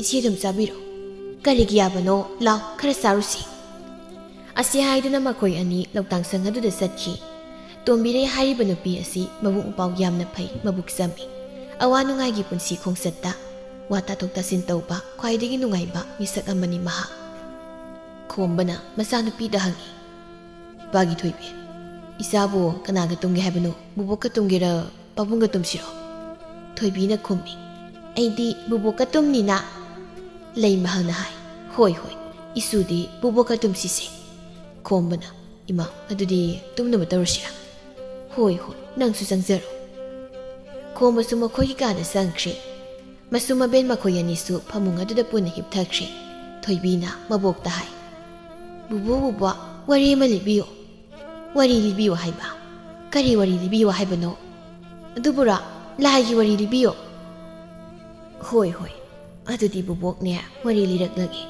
ꯏꯆꯦ ꯑꯗꯨꯝ ꯆꯥꯕꯤꯔꯣ ꯀꯔꯤꯒꯤ ꯌꯥꯕꯅꯣ ꯂꯥꯎ ꯈꯔ ꯆꯥꯔꯨꯁꯤ ꯑꯁꯤ ꯍꯥꯏꯗꯨꯅ ꯃꯈꯣꯏ ꯑꯅꯤ ꯂꯧꯇꯥꯡꯁꯪ ꯑꯗꯨꯗ ꯆꯠꯈꯤ ꯇꯣꯝꯕꯤꯔꯩ ꯍꯥꯏꯔꯤꯕ ꯅꯨꯄꯤ ꯑꯁꯤ ꯃꯕꯨꯛ ꯃꯄꯥꯎ ꯌꯥꯝꯅ ꯐꯩ ꯃꯕꯨꯛ ꯆꯝꯃꯤ ꯑꯋꯥ ꯅꯨꯡꯉꯥꯏꯒꯤ ꯄꯨꯟꯁꯤ ꯈꯣꯡꯆꯠꯇ ꯋꯥ ꯇꯥꯊꯣꯛ ꯇꯥꯁꯤꯟ ꯇꯧꯕ ꯈ꯭ꯋꯥꯏꯗꯒꯤ ꯅꯨꯡꯉꯥꯏꯕ ꯃꯤꯁꯛ ꯑꯃꯅꯤ ꯃꯍꯥꯛ ꯈꯣꯝꯕꯅ ꯃꯆꯥꯅꯨꯄꯤꯗ ꯍꯪꯉꯤ ꯏꯄꯥꯒꯤ ꯊꯣꯏꯕꯤ ꯏꯆꯥꯕꯨ ꯀꯅꯥꯒ ꯇꯨꯝꯒꯦ ꯍꯥꯏꯕꯅꯣ ꯕꯨꯕꯣꯛꯀ ꯇꯨꯝꯒꯦꯔ ꯄꯥꯕꯨꯡꯒ ꯇꯨꯝꯁꯤꯔꯣ ꯊꯣꯏꯕꯤꯅ ꯈꯨꯝꯃꯤ ꯑꯩꯗꯤ ꯕꯨꯕꯣꯛꯀ ꯇꯨꯝꯅꯤꯅ ꯂꯩꯃꯍꯜꯅ ꯍꯥꯏ ꯍꯣꯏ ꯍꯣꯏ ꯏꯁꯨꯗꯤ ꯕꯨꯕꯣꯛꯀ ꯇꯨꯝꯁꯤꯁꯦ ꯈꯣꯝꯕꯅ ꯏꯃꯥ ꯑꯗꯨꯗꯤ ꯇꯨꯝꯅꯕ ꯇꯧꯔꯁꯤꯔꯥ ꯍꯣꯏ ꯍꯣꯏ ꯅꯪꯁꯨ ꯆꯪꯖꯔꯣ ꯈꯣꯝꯕꯁꯨ ꯃꯈꯣꯏꯒꯤ ꯀꯥꯗ ꯆꯪꯈ꯭ꯔꯦ ꯃꯁꯨ ꯃꯕꯦꯟ ꯃꯈꯣꯏ ꯑꯅꯤꯁꯨ ꯐꯃꯨꯡ ꯑꯗꯨꯗ ꯄꯨꯟꯅ ꯍꯤꯞꯊꯈ꯭ꯔꯦ ꯊꯣꯏꯕꯤꯅ ꯃꯕꯣꯛꯇ ꯍꯥꯏ ꯕꯨꯕꯣꯛ ꯋꯥꯔꯤ ꯑꯃ ꯂꯤꯕꯤꯌꯣ ꯋꯥꯔꯤ ꯂꯤꯕꯤꯌꯣ ꯍꯥꯏꯕ ꯀꯔꯤ ꯋꯥꯔꯤ ꯂꯤꯕꯤꯌꯣ ꯍꯥꯏꯕꯅꯣ ꯑꯗꯨꯕꯨꯔꯥ ꯂꯥꯏꯒꯤ ꯋꯥꯔꯤ ꯂꯤꯕꯤꯌꯣ ꯍꯣꯏ ꯍꯣꯏ ꯑꯗꯨꯗꯤ ꯕꯨꯕꯣꯛꯅꯦ ꯋꯥꯔꯤ ꯂꯤꯔꯛꯂꯒꯦ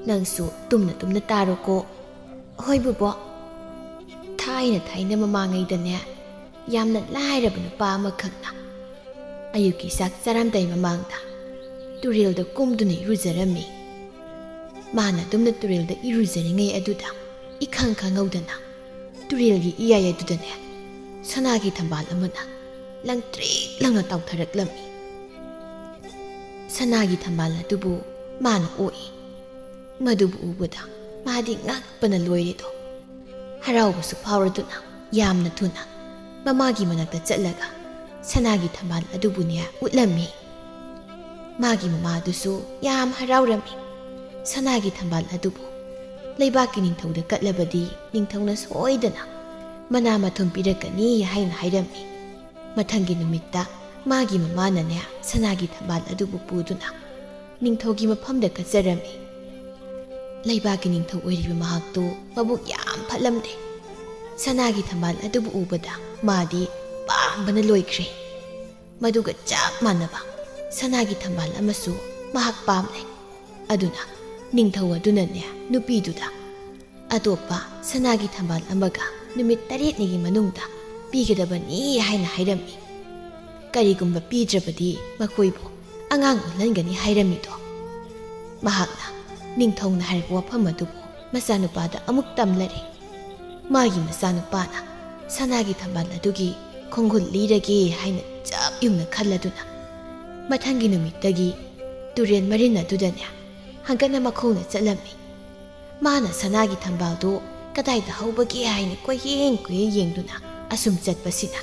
ꯅꯪꯁꯨ ꯇꯨꯝꯅ ꯇꯨꯝꯅ ꯇꯥꯔꯣꯀꯣ ꯍꯣꯏ ꯕꯨꯕꯣꯛ ꯊꯥꯏꯅ ꯃꯃꯥꯡꯉꯩꯗꯅꯦ ꯌꯥꯝꯅ ꯂꯥꯏꯔꯕ ꯅꯨꯄꯥ ꯑꯃꯈꯛꯅ ꯑꯌꯨꯛꯀꯤ ꯆꯥꯛ ꯆꯥꯔꯝꯗꯥꯏ ꯃꯃꯥꯡꯗ ꯇꯨꯔꯦꯜꯗ ꯀꯨꯝꯗꯨꯅ ꯏꯔꯨꯖꯔꯝꯃꯤ ꯃꯥꯅ ꯑꯗꯨꯝꯅ ꯇꯨꯔꯦꯜꯗ ꯏꯔꯨꯖꯔꯤꯉꯩ ꯑꯗꯨꯗ ꯏꯈꯪ ꯈꯪꯍꯧꯗꯅ ꯇꯨꯔꯦꯜꯒꯤ ꯏꯌꯥꯏ ꯑꯗꯨꯗꯅꯦ ꯁꯅꯥꯒꯤ ꯊꯝꯕꯥꯜ ꯑꯃꯅ ꯂꯪꯇ꯭ꯔꯤꯛ ꯂꯪꯅ ꯇꯥꯎꯊꯔꯛꯂꯝꯃꯤ ꯁꯅꯥꯒꯤ ꯊꯝꯕꯥꯜ ꯑꯗꯨꯕꯨ ꯃꯥꯅ ꯑꯣꯛꯏ ꯃꯗꯨꯕꯨ ꯎꯕꯗ ꯃꯥꯗꯤ ꯉꯛꯄꯅ ꯂꯣꯏꯔꯦꯗꯣ ꯍꯔꯥꯎꯕꯁꯨ ꯐꯥꯎꯔꯗꯨꯅ ꯌꯥꯝꯅ ꯊꯨꯅ ꯃꯃꯥꯒꯤ ꯃꯅꯥꯛꯇ ꯆꯠꯂꯒ ꯁꯅꯥꯒꯤ ꯊꯝꯕꯥꯜ ꯑꯗꯨꯕꯨꯅꯦ ꯎꯠꯂꯝꯃꯤ ꯃꯥꯒꯤ ꯃꯃꯥꯗꯨꯁꯨ ꯌꯥꯝ ꯍꯔꯥꯎꯔꯝꯃꯤ ꯁꯅꯥꯒꯤ ꯊꯝꯕꯥꯜ ꯑꯗꯨꯕꯨ ꯂꯩꯕꯥꯛꯀꯤ ꯅꯤꯡꯊꯧꯗ ꯀꯠꯂꯕꯗꯤ ꯅꯤꯡꯊꯧꯅ ꯁꯣꯏꯗꯅ ꯃꯅꯥ ꯃꯊꯨꯝ ꯄꯤꯔꯛꯀꯅꯤ ꯍꯥꯏꯅ ꯍꯥꯏꯔꯝꯃꯤ ꯃꯊꯪꯒꯤ ꯅꯨꯃꯤꯠꯇ ꯃꯥꯒꯤ ꯃꯃꯥꯅꯅꯦ ꯁꯅꯥꯒꯤ ꯊꯝꯕꯥꯜ ꯑꯗꯨꯕꯨ ꯄꯨꯗꯨꯅ ꯅꯤꯡꯊꯧꯒꯤ ꯃꯐꯝꯗ ꯀꯠꯆꯔꯝꯃꯤ ꯂꯩꯕꯥꯛꯀꯤ ꯅꯤꯡꯊꯧ ꯑꯣꯏꯔꯤꯕ ꯃꯍꯥꯛꯇꯨ ꯃꯕꯨꯛ ꯌꯥꯝ ꯐꯠꯂꯝꯗꯦ ꯁꯅꯥꯒꯤ ꯊꯝꯕꯥꯜ ꯑꯗꯨꯕꯨ ꯎꯕꯗ ꯃꯥꯗꯤ ꯄꯥꯝꯕꯅ ꯂꯣꯏꯈ꯭ꯔꯦ ꯃꯗꯨꯒ ꯆꯞ ꯃꯥꯟꯅꯕ ꯁꯅꯥꯒꯤ ꯊꯝꯕꯥꯜ ꯑꯃꯁꯨ ꯃꯍꯥꯛ ꯄꯥꯝꯂꯦ ꯑꯗꯨꯅ ꯅꯤꯡꯊꯧ ꯑꯗꯨꯅꯅꯦ ꯅꯨꯄꯤꯗꯨꯗ ꯑꯇꯣꯞꯄ ꯁꯅꯥꯒꯤ ꯊꯝꯕꯥꯜ ꯑꯃꯒ ꯅꯨꯃꯤꯠ 9ꯅꯤꯒꯤ ꯃꯅꯨꯡꯗ ꯄꯤꯒꯗꯕꯅꯤ ꯍꯥꯏꯅ ꯍꯥꯏꯔꯝꯃꯤ ꯀꯔꯤꯒꯨꯝꯕ ꯄꯤꯗ꯭ꯔꯕꯗꯤ ꯃꯈꯣꯏꯕꯨ ꯑꯉꯥꯡ ꯑꯣꯜꯍꯟꯒꯅꯤ ꯍꯥꯏꯔꯝꯃꯤꯗꯣ ꯃꯍꯥꯛꯅ ꯅꯤꯡꯊꯧꯅ ꯍꯥꯏꯔꯛꯄ ꯋꯥꯐꯝ ꯑꯗꯨꯕꯨ ꯃꯆꯥꯅꯨꯄꯥꯗ ꯑꯃꯨꯛ ꯇꯝꯂꯔꯦ ꯃꯥꯒꯤ ꯃꯆꯥꯅꯨꯄꯥꯅ ꯁꯅꯥꯒꯤ ꯊꯝꯕꯥꯜ ꯑꯗꯨꯒꯤ ꯈꯣꯡꯒꯨꯜ ꯂꯤꯔꯒꯦ ꯍꯥꯏꯅ ꯆꯞ ꯌꯨꯡꯅ ꯈꯜꯂꯗꯨꯅ ꯃꯊꯪꯒꯤ ꯅꯨꯃꯤꯠꯇꯒꯤ ꯇꯨꯔꯦꯜ ꯃꯔꯤꯟ ꯑꯗꯨꯗꯅꯦ ꯍꯪꯒꯠꯅ ꯃꯈꯣꯡꯅ ꯆꯠꯂꯝꯃꯤ ꯃꯥꯅ ꯁꯅꯥꯒꯤ ꯊꯝꯕꯥꯜꯗꯨ ꯀꯗꯥꯏꯗ ꯍꯧꯕꯒꯦ ꯍꯥꯏꯅ ꯀꯣꯏꯌꯦꯡ ꯌꯦꯡꯗꯨꯅ ꯑꯁꯨꯝ ꯆꯠꯄꯁꯤꯗ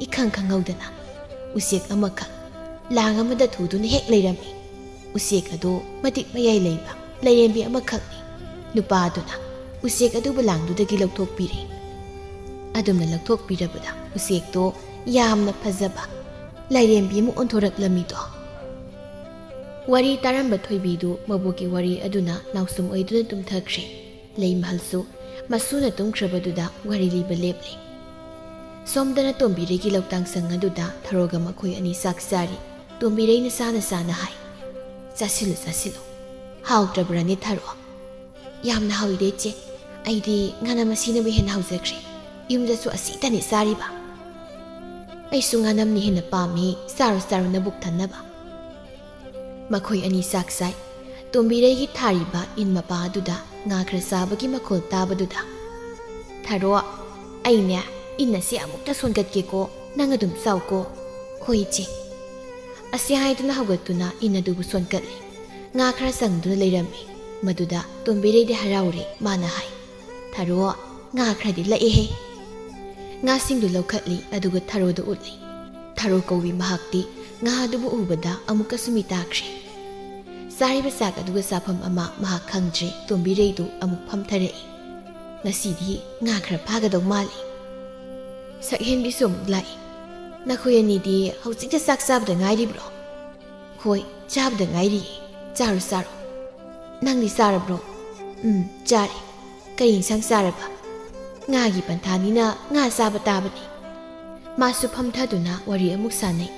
ꯏꯈꯪ ꯈꯪꯍꯧꯗꯅ ꯎꯆꯦꯛ ꯑꯃꯈꯛ ꯂꯥꯡ ꯑꯃꯗ ꯊꯨꯗꯨꯅ ꯍꯦꯛ ꯂꯩꯔꯝꯃꯤ ꯎꯆꯦꯛ ꯑꯗꯨ ꯃꯇꯤꯛ ꯃꯌꯥꯏ ꯂꯩꯕ ꯂꯩꯔꯦꯝꯕꯤ ꯑꯃꯈꯛꯅꯤ ꯅꯨꯄꯥ ꯑꯗꯨꯅ ꯎꯆꯦꯛ ꯑꯗꯨꯕꯨ ꯂꯥꯡꯗꯨꯗꯒꯤ ꯂꯧꯊꯣꯛꯄꯤꯔꯦ ꯑꯗꯨꯝꯅ ꯂꯧꯊꯣꯛꯄꯤꯔꯕꯗ ꯎꯆꯦꯛꯇꯣ ꯌꯥꯝꯅ ꯐꯖꯕ ꯂꯥꯏꯔꯦꯝꯕꯤ ꯑꯃ ꯑꯣꯟꯊꯣꯔꯛꯂꯝꯃꯤꯗꯣ ꯋꯥꯔꯤ ꯇꯥꯔꯝꯕ ꯊꯣꯏꯕꯤꯗꯨ ꯃꯕꯣꯛꯀꯤ ꯋꯥꯔꯤ ꯑꯗꯨꯅ ꯅꯥꯎꯁꯨꯝ ꯑꯣꯏꯗꯨꯅ ꯇꯨꯝꯊꯈ꯭ꯔꯦ ꯂꯩꯃꯍꯜꯁꯨ ꯃꯁꯨꯅ ꯇꯨꯝꯈ꯭ꯔꯕꯗꯨꯗ ꯋꯥꯔꯤ ꯂꯤꯕ ꯂꯦꯞꯂꯤ ꯁꯣꯝꯗꯅ ꯇꯣꯝꯕꯤꯔꯩꯒꯤ ꯂꯧꯇꯥꯡ ꯁꯪ ꯑꯗꯨꯗ ꯊꯔꯣꯒ ꯃꯈꯣꯏ ꯑꯅꯤ ꯆꯥꯛ ꯆꯥꯔꯤ꯫ ꯇꯣꯝꯕꯤꯔꯩꯅ ꯁꯥꯅ ꯍꯥꯏ, ꯆꯥꯁꯤꯜꯂꯨ ꯍꯥꯎꯇ꯭ꯔꯕ꯭ꯔꯅꯦ ꯊꯔꯣ? ꯌꯥꯝꯅ ꯍꯥꯎꯏꯗꯦ ꯏꯆꯦ, ꯑꯩꯗꯤ ꯉꯥꯅꯝ ꯑꯁꯤꯅꯕꯨ ꯍꯦꯟꯅ ꯍꯥꯎꯖꯈ꯭ꯔꯦ, ꯌꯨꯝꯗꯁꯨ ꯑꯁꯤꯇꯅꯤ ꯆꯥꯔꯤꯕ꯫ ꯑꯩꯁꯨ ꯉꯥꯅꯝꯅꯤ ꯍꯦꯟꯅ ꯄꯥꯝꯃꯤ, ꯆꯥꯔꯨ ꯅꯕꯨꯛ ꯊꯟꯅꯕ꯫ ꯃꯈꯣꯏ ꯑꯅꯤ ꯆꯥꯛ ꯆꯥꯏ꯫ ꯇꯣꯝꯕꯤꯔꯩꯒꯤ ꯊꯥꯔꯤꯕ ꯏꯟ ꯃꯄꯥ ꯑꯗꯨꯗ ꯉꯥ ꯈꯔ ꯆꯥꯕꯒꯤ ꯃꯈꯣꯜ ꯇꯥꯕꯗꯨꯗ, ꯊꯔꯣ, ꯑꯩꯅꯦ ꯏꯟ ꯑꯁꯤ ꯑꯃꯨꯛꯇ ꯁꯣꯟꯒꯠꯀꯦꯀꯣ, ꯅꯪ ꯑꯗꯨꯝ ꯆꯥꯎꯀꯣ꯫ ꯍꯣꯏ ꯏꯆꯦ꯫ ꯑꯁꯤ ꯍꯥꯏꯗꯨꯅ ꯍꯧꯒꯠꯇꯨꯅ ꯏꯟ ꯑꯗꯨꯕꯨ ꯁꯣꯟꯀꯠꯂꯤ꯫ ꯉꯥ ꯈꯔ ꯆꯪꯗꯨꯅ ꯂꯩꯔꯝꯃꯤ꯫ ꯃꯗꯨꯗ ꯇꯣꯝꯕꯤꯔꯩꯗꯤ ꯍꯔꯥꯎꯔꯦ, ꯃꯥꯅ ꯍꯥꯏ, ꯊꯔꯣ, ꯉꯥ ꯈꯔꯗꯤ ꯂꯛꯑꯦꯍꯦ꯫ ꯉꯥꯁꯤꯡꯗꯨ ꯂꯧꯈꯠꯂꯤ ꯑꯗꯨꯒ ꯊꯔꯣꯗ ꯎꯠꯂꯤ꯫ ꯊꯔꯣ ꯀꯧꯏ ꯃꯍꯥꯛꯇꯤ ꯉꯥ ꯑꯗꯨꯕꯨ ꯎꯕꯗ ꯑꯃꯨꯛꯀꯁꯨ ꯃꯤ ꯇꯥꯈ꯭ꯔꯦ꯫ ꯆꯥꯔꯤꯕ ꯆꯥꯛ ꯑꯗꯨꯒ ꯆꯥꯐꯝ ꯑꯃ ꯃꯍꯥꯛ ꯈꯪꯗ꯭ꯔꯦ꯫ ꯇꯣꯝꯕꯤꯔꯩꯗꯨ ꯑꯃꯨꯛ ꯐꯝꯊꯔꯛꯏ꯫ ꯉꯁꯤꯗꯤ ꯉꯥ ꯈꯔ ꯐꯥꯒꯗꯧ ꯃꯥꯜꯂꯤ꯫ ꯁꯛꯍꯦꯟꯕꯤꯁꯨ ꯑꯃꯨꯛ ꯂꯥꯛꯏ꯫ ꯅꯈꯣꯏ ꯑꯅꯤꯗꯤ ꯍꯧꯖꯤꯛꯇ ꯆꯥꯛ ꯆꯥꯕꯗ ꯉꯥꯏꯔꯤꯕ꯭ꯔꯣ? ꯍꯣꯏ, ꯆꯥꯕꯗ ꯉꯥꯏꯔꯤꯌꯦ, ꯆꯥꯔꯣ꯫ ꯅꯪꯗꯤ ꯆꯥꯔꯕ꯭ꯔꯣ? ꯆꯥꯔꯦ꯫ ꯀꯔꯤ ꯏꯟꯁꯥꯡ ꯆꯥꯔꯕ? ꯉꯥꯒꯤ ꯄꯟꯊꯥꯅꯤꯅ ꯉꯥ ꯆꯥꯕ ꯇꯥꯕꯅꯤ꯫ ꯃꯥꯁꯨ ꯐꯝꯊꯗꯨꯅ ꯋꯥꯔꯤ ꯑꯃꯨꯛ ꯁꯥꯟꯅꯩ꯫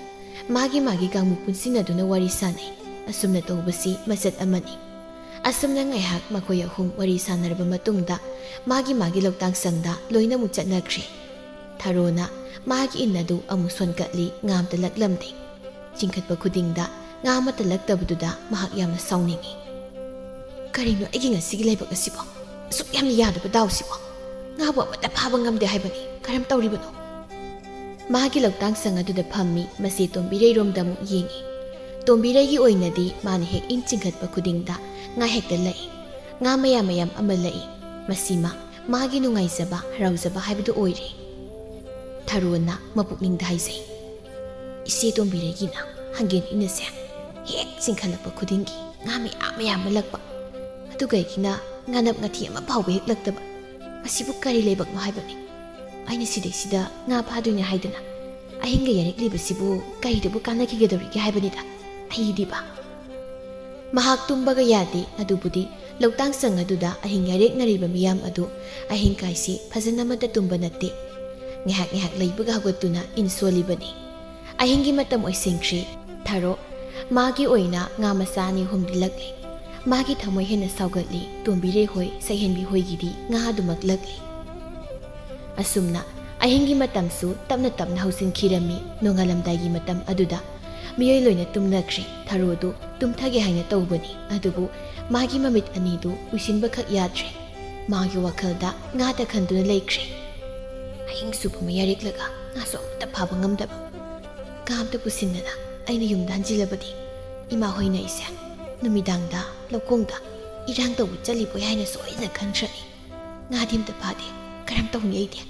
ꯃꯥꯒꯤ ꯀꯥꯡꯃꯨ ꯄꯨꯟꯁꯤꯟꯅꯗꯨꯅ ꯋꯥꯔꯤ ꯁꯥꯟꯅꯩ꯫ ꯑꯁꯨꯝꯅ ꯇꯧꯕꯁꯤ ꯃꯆꯠ ꯑꯃꯅꯤ꯫ ꯑꯁꯨꯝꯅ ꯉꯥꯏꯍꯥꯛ ꯃꯈꯣꯏ ꯑꯍꯨꯝ ꯋꯥꯔꯤ ꯁꯥꯟꯅꯔꯕ ꯃꯇꯨꯡꯗ ꯃꯥꯒꯤ ꯂꯧꯇꯥꯡ ꯁꯪꯗ ꯂꯣꯏꯅ ꯑꯃꯨꯛ ꯆꯠꯅꯈ꯭ꯔꯦ꯫ ꯊꯔꯣꯅ ꯃꯥꯒꯤ ꯏꯟ ꯑꯗꯨ ꯑꯃꯨꯛ ꯁꯣꯟꯀꯠꯂꯤ, ꯉꯥ ꯑꯃꯇ ꯂꯛꯂꯝꯗꯦ꯫ ꯆꯤꯡꯈꯠꯄ ꯈꯨꯗꯤꯡꯗ ꯉꯥ ꯑꯃꯠꯇ ꯂꯛꯇꯕꯗꯨꯗ ꯃꯍꯥꯛ ꯌꯥꯝꯅ ꯁꯥꯎꯅꯤꯡꯏ꯫ ꯀꯔꯤꯅꯣ ꯑꯩꯒꯤ ꯉꯁꯤꯒꯤ ꯂꯥꯏꯕꯛ ꯑꯁꯤꯕꯣ? ꯑꯁꯨꯛ ꯌꯥꯝꯅ ꯌꯥꯗꯕ ꯗꯥꯎꯁꯤꯕꯣ? ꯉꯥꯕꯨ ꯑꯃꯠꯇ ꯐꯥꯕ ꯉꯝꯗꯦ ꯍꯥꯏꯕꯅꯤ, ꯀꯔꯝ ꯇꯧꯔꯤꯕꯅꯣ? ꯃꯥꯒꯤ ꯂꯧꯇꯥꯡ ꯁꯪ ꯑꯗꯨꯗ ꯐꯝꯃꯤ, ꯃꯁꯤ ꯇꯣꯝꯕꯤꯔꯩꯔꯣꯝꯗ ꯑꯃꯨꯛ ꯌꯦꯡꯏ꯫ ꯇꯣꯝꯕꯤꯔꯩꯒꯤ ꯑꯣꯏꯅꯗꯤ ꯃꯥꯅ ꯍꯦꯛ ꯏꯟ ꯆꯤꯡꯈꯠꯄ ꯈꯨꯗꯤꯡꯗ ꯉꯥ ꯍꯦꯛꯇ ꯂꯛꯏ꯫ ꯉꯥ ꯃꯌꯥꯝ ꯑꯃ ꯂꯛꯏ꯫ ꯃꯁꯤꯃ ꯃꯥꯒꯤ ꯅꯨꯡꯉꯥꯏꯖꯕ, ꯍꯔꯥꯎꯖꯕ ꯍꯥꯏꯕꯗꯨ ꯑꯣꯏꯔꯦ꯫ ꯊꯔꯣꯅ ꯃꯄꯨꯛꯅꯤꯡꯗ ꯍꯥꯏꯖꯩ, ꯏꯆꯦ ꯇꯣꯝꯕꯤꯔꯩꯒꯤꯅ ꯍꯪꯒꯦꯟ ꯏꯟ ꯑꯁꯦ ꯍꯦꯛ ꯆꯤꯡꯈꯠꯂꯛꯄ ꯈꯨꯗꯤꯡꯒꯤ ꯉꯥ ꯃꯌꯥꯝ ꯑꯃ ꯂꯛꯄ, ꯑꯗꯨꯒ ꯑꯩꯒꯤꯅ ꯉꯥꯅꯞ ꯉꯥꯊꯤ ꯑꯃ ꯐꯥꯎꯕ ꯍꯦꯛ ꯂꯛꯇꯕ꯫ ꯃꯁꯤꯕꯨ ꯀꯔꯤ ꯂꯥꯏꯕꯛꯅꯣ ꯍꯥꯏꯕꯅꯤ? ꯑꯩꯅ ꯁꯤꯗꯩꯁꯤꯗ ꯉꯥ ꯐꯥꯗꯣꯏꯅꯦ ꯍꯥꯏꯗꯅ ꯑꯍꯤꯡꯒ ꯌꯥꯔꯤꯛꯂꯤꯕꯁꯤꯕꯨ ꯀꯔꯤꯗꯕꯨ ꯀꯥꯟꯅꯈꯤꯒꯗꯧꯔꯤꯒꯦ ꯍꯥꯏꯕꯅꯤꯗ ꯑꯩꯗꯤꯕ꯫ ꯃꯍꯥꯛ ꯇꯨꯝꯕꯒ ꯌꯥꯗꯦ꯫ ꯑꯗꯨꯕꯨꯗꯤ ꯂꯧꯇꯥꯡ ꯁꯪ ꯑꯗꯨꯗ ꯑꯍꯤꯡ ꯌꯥꯔꯦꯛꯅꯔꯤꯕ ꯃꯤꯌꯥꯝ ꯑꯗꯨ ꯑꯍꯤꯡ ꯀꯥꯏꯁꯤ ꯐꯖꯅ ꯑꯃꯠꯇ ꯇꯨꯝꯕ ꯅꯠꯇꯦ꯫ ꯉꯥꯏꯍꯥꯛ ꯂꯩꯕꯒ ꯍꯧꯒꯠꯇꯨꯅ ꯏꯟ ꯁꯣꯜꯂꯤꯕꯅꯤ꯫ ꯑꯍꯤꯡꯒꯤ ꯃꯇꯝ ꯑꯣꯏꯁꯤꯟꯈ꯭ꯔꯦ꯫ ꯊꯔꯣ ꯃꯥꯒꯤ ꯑꯣꯏꯅ ꯉꯥ ꯃꯆꯥ 2-3ꯗꯤ ꯂꯛꯂꯤ꯫ ꯃꯥꯒꯤ ꯊꯃꯣꯏ ꯍꯦꯟꯅ ꯁꯥꯎꯒꯠꯂꯤ꯫ ꯇꯣꯝꯕꯤꯔꯩ ꯍꯣꯏ, ꯁꯛꯍꯦꯟꯕꯤ ꯍꯣꯏꯒꯤꯗꯤ ꯉꯥ ꯑꯗꯨꯃꯛ ꯂꯛꯂꯤ꯫ ꯑꯁꯨꯝꯅ ꯑꯍꯤꯡꯒꯤ ꯃꯇꯝꯁꯨ ꯇꯞꯅ ꯍꯧꯖꯤꯟꯈꯤꯔꯝꯃꯤ꯫ ꯅꯣꯡꯉꯥꯜꯂꯝꯗꯥꯏꯒꯤ ꯃꯇꯝ ꯑꯗꯨꯗ ꯃꯤꯑꯣꯏ ꯂꯣꯏꯅ ꯇꯨꯝꯅꯈ꯭ꯔꯦ꯫ ꯊꯔꯣꯗꯨ ꯇꯨꯝꯊꯒꯦ ꯍꯥꯏꯅ ꯇꯧꯕꯅꯤ, ꯑꯗꯨꯕꯨ ꯃꯥꯒꯤ ꯃꯃꯤꯠ ꯑꯅꯤꯗꯨ ꯎꯏꯁꯤꯟꯕꯈꯛ ꯌꯥꯗ꯭ꯔꯦ꯫ ꯃꯥꯒꯤ ꯋꯥꯈꯜꯗ ꯉꯥꯇ ꯈꯟꯗꯨꯅ ꯂꯩꯈ꯭ꯔꯦ꯫ ꯑꯍꯤꯡ ꯆꯨꯞꯄ ꯑꯃ ꯌꯥꯔꯦꯛꯂꯒ ꯉꯥꯁꯨ ꯑꯃꯠꯇ ꯐꯥꯕ ꯉꯝꯗꯕ, ꯉꯥ ꯑꯃꯇ ꯄꯨꯁꯤꯟꯗꯅ ꯑꯩꯅ ꯌꯨꯝꯗ ꯍꯟꯖꯤꯜꯂꯕꯗꯤ ꯏꯃꯥ ꯍꯣꯏꯅ ꯑꯩꯁꯦ ꯅꯨꯃꯤꯗꯥꯡꯗ ꯂꯧꯈꯣꯡꯗ ꯏꯔꯥꯡ ꯇꯧꯕ ꯆꯠꯂꯤꯕꯣꯏ ꯍꯥꯏꯅ ꯁꯣꯏꯗꯅ ꯈꯟꯈ꯭ꯔꯅꯤ꯫ ꯉꯥꯗꯤ ꯑꯃꯇ ꯐꯥꯗꯦ, ꯀꯔꯝ ꯇꯧꯅꯤ ꯑꯩꯗꯤ?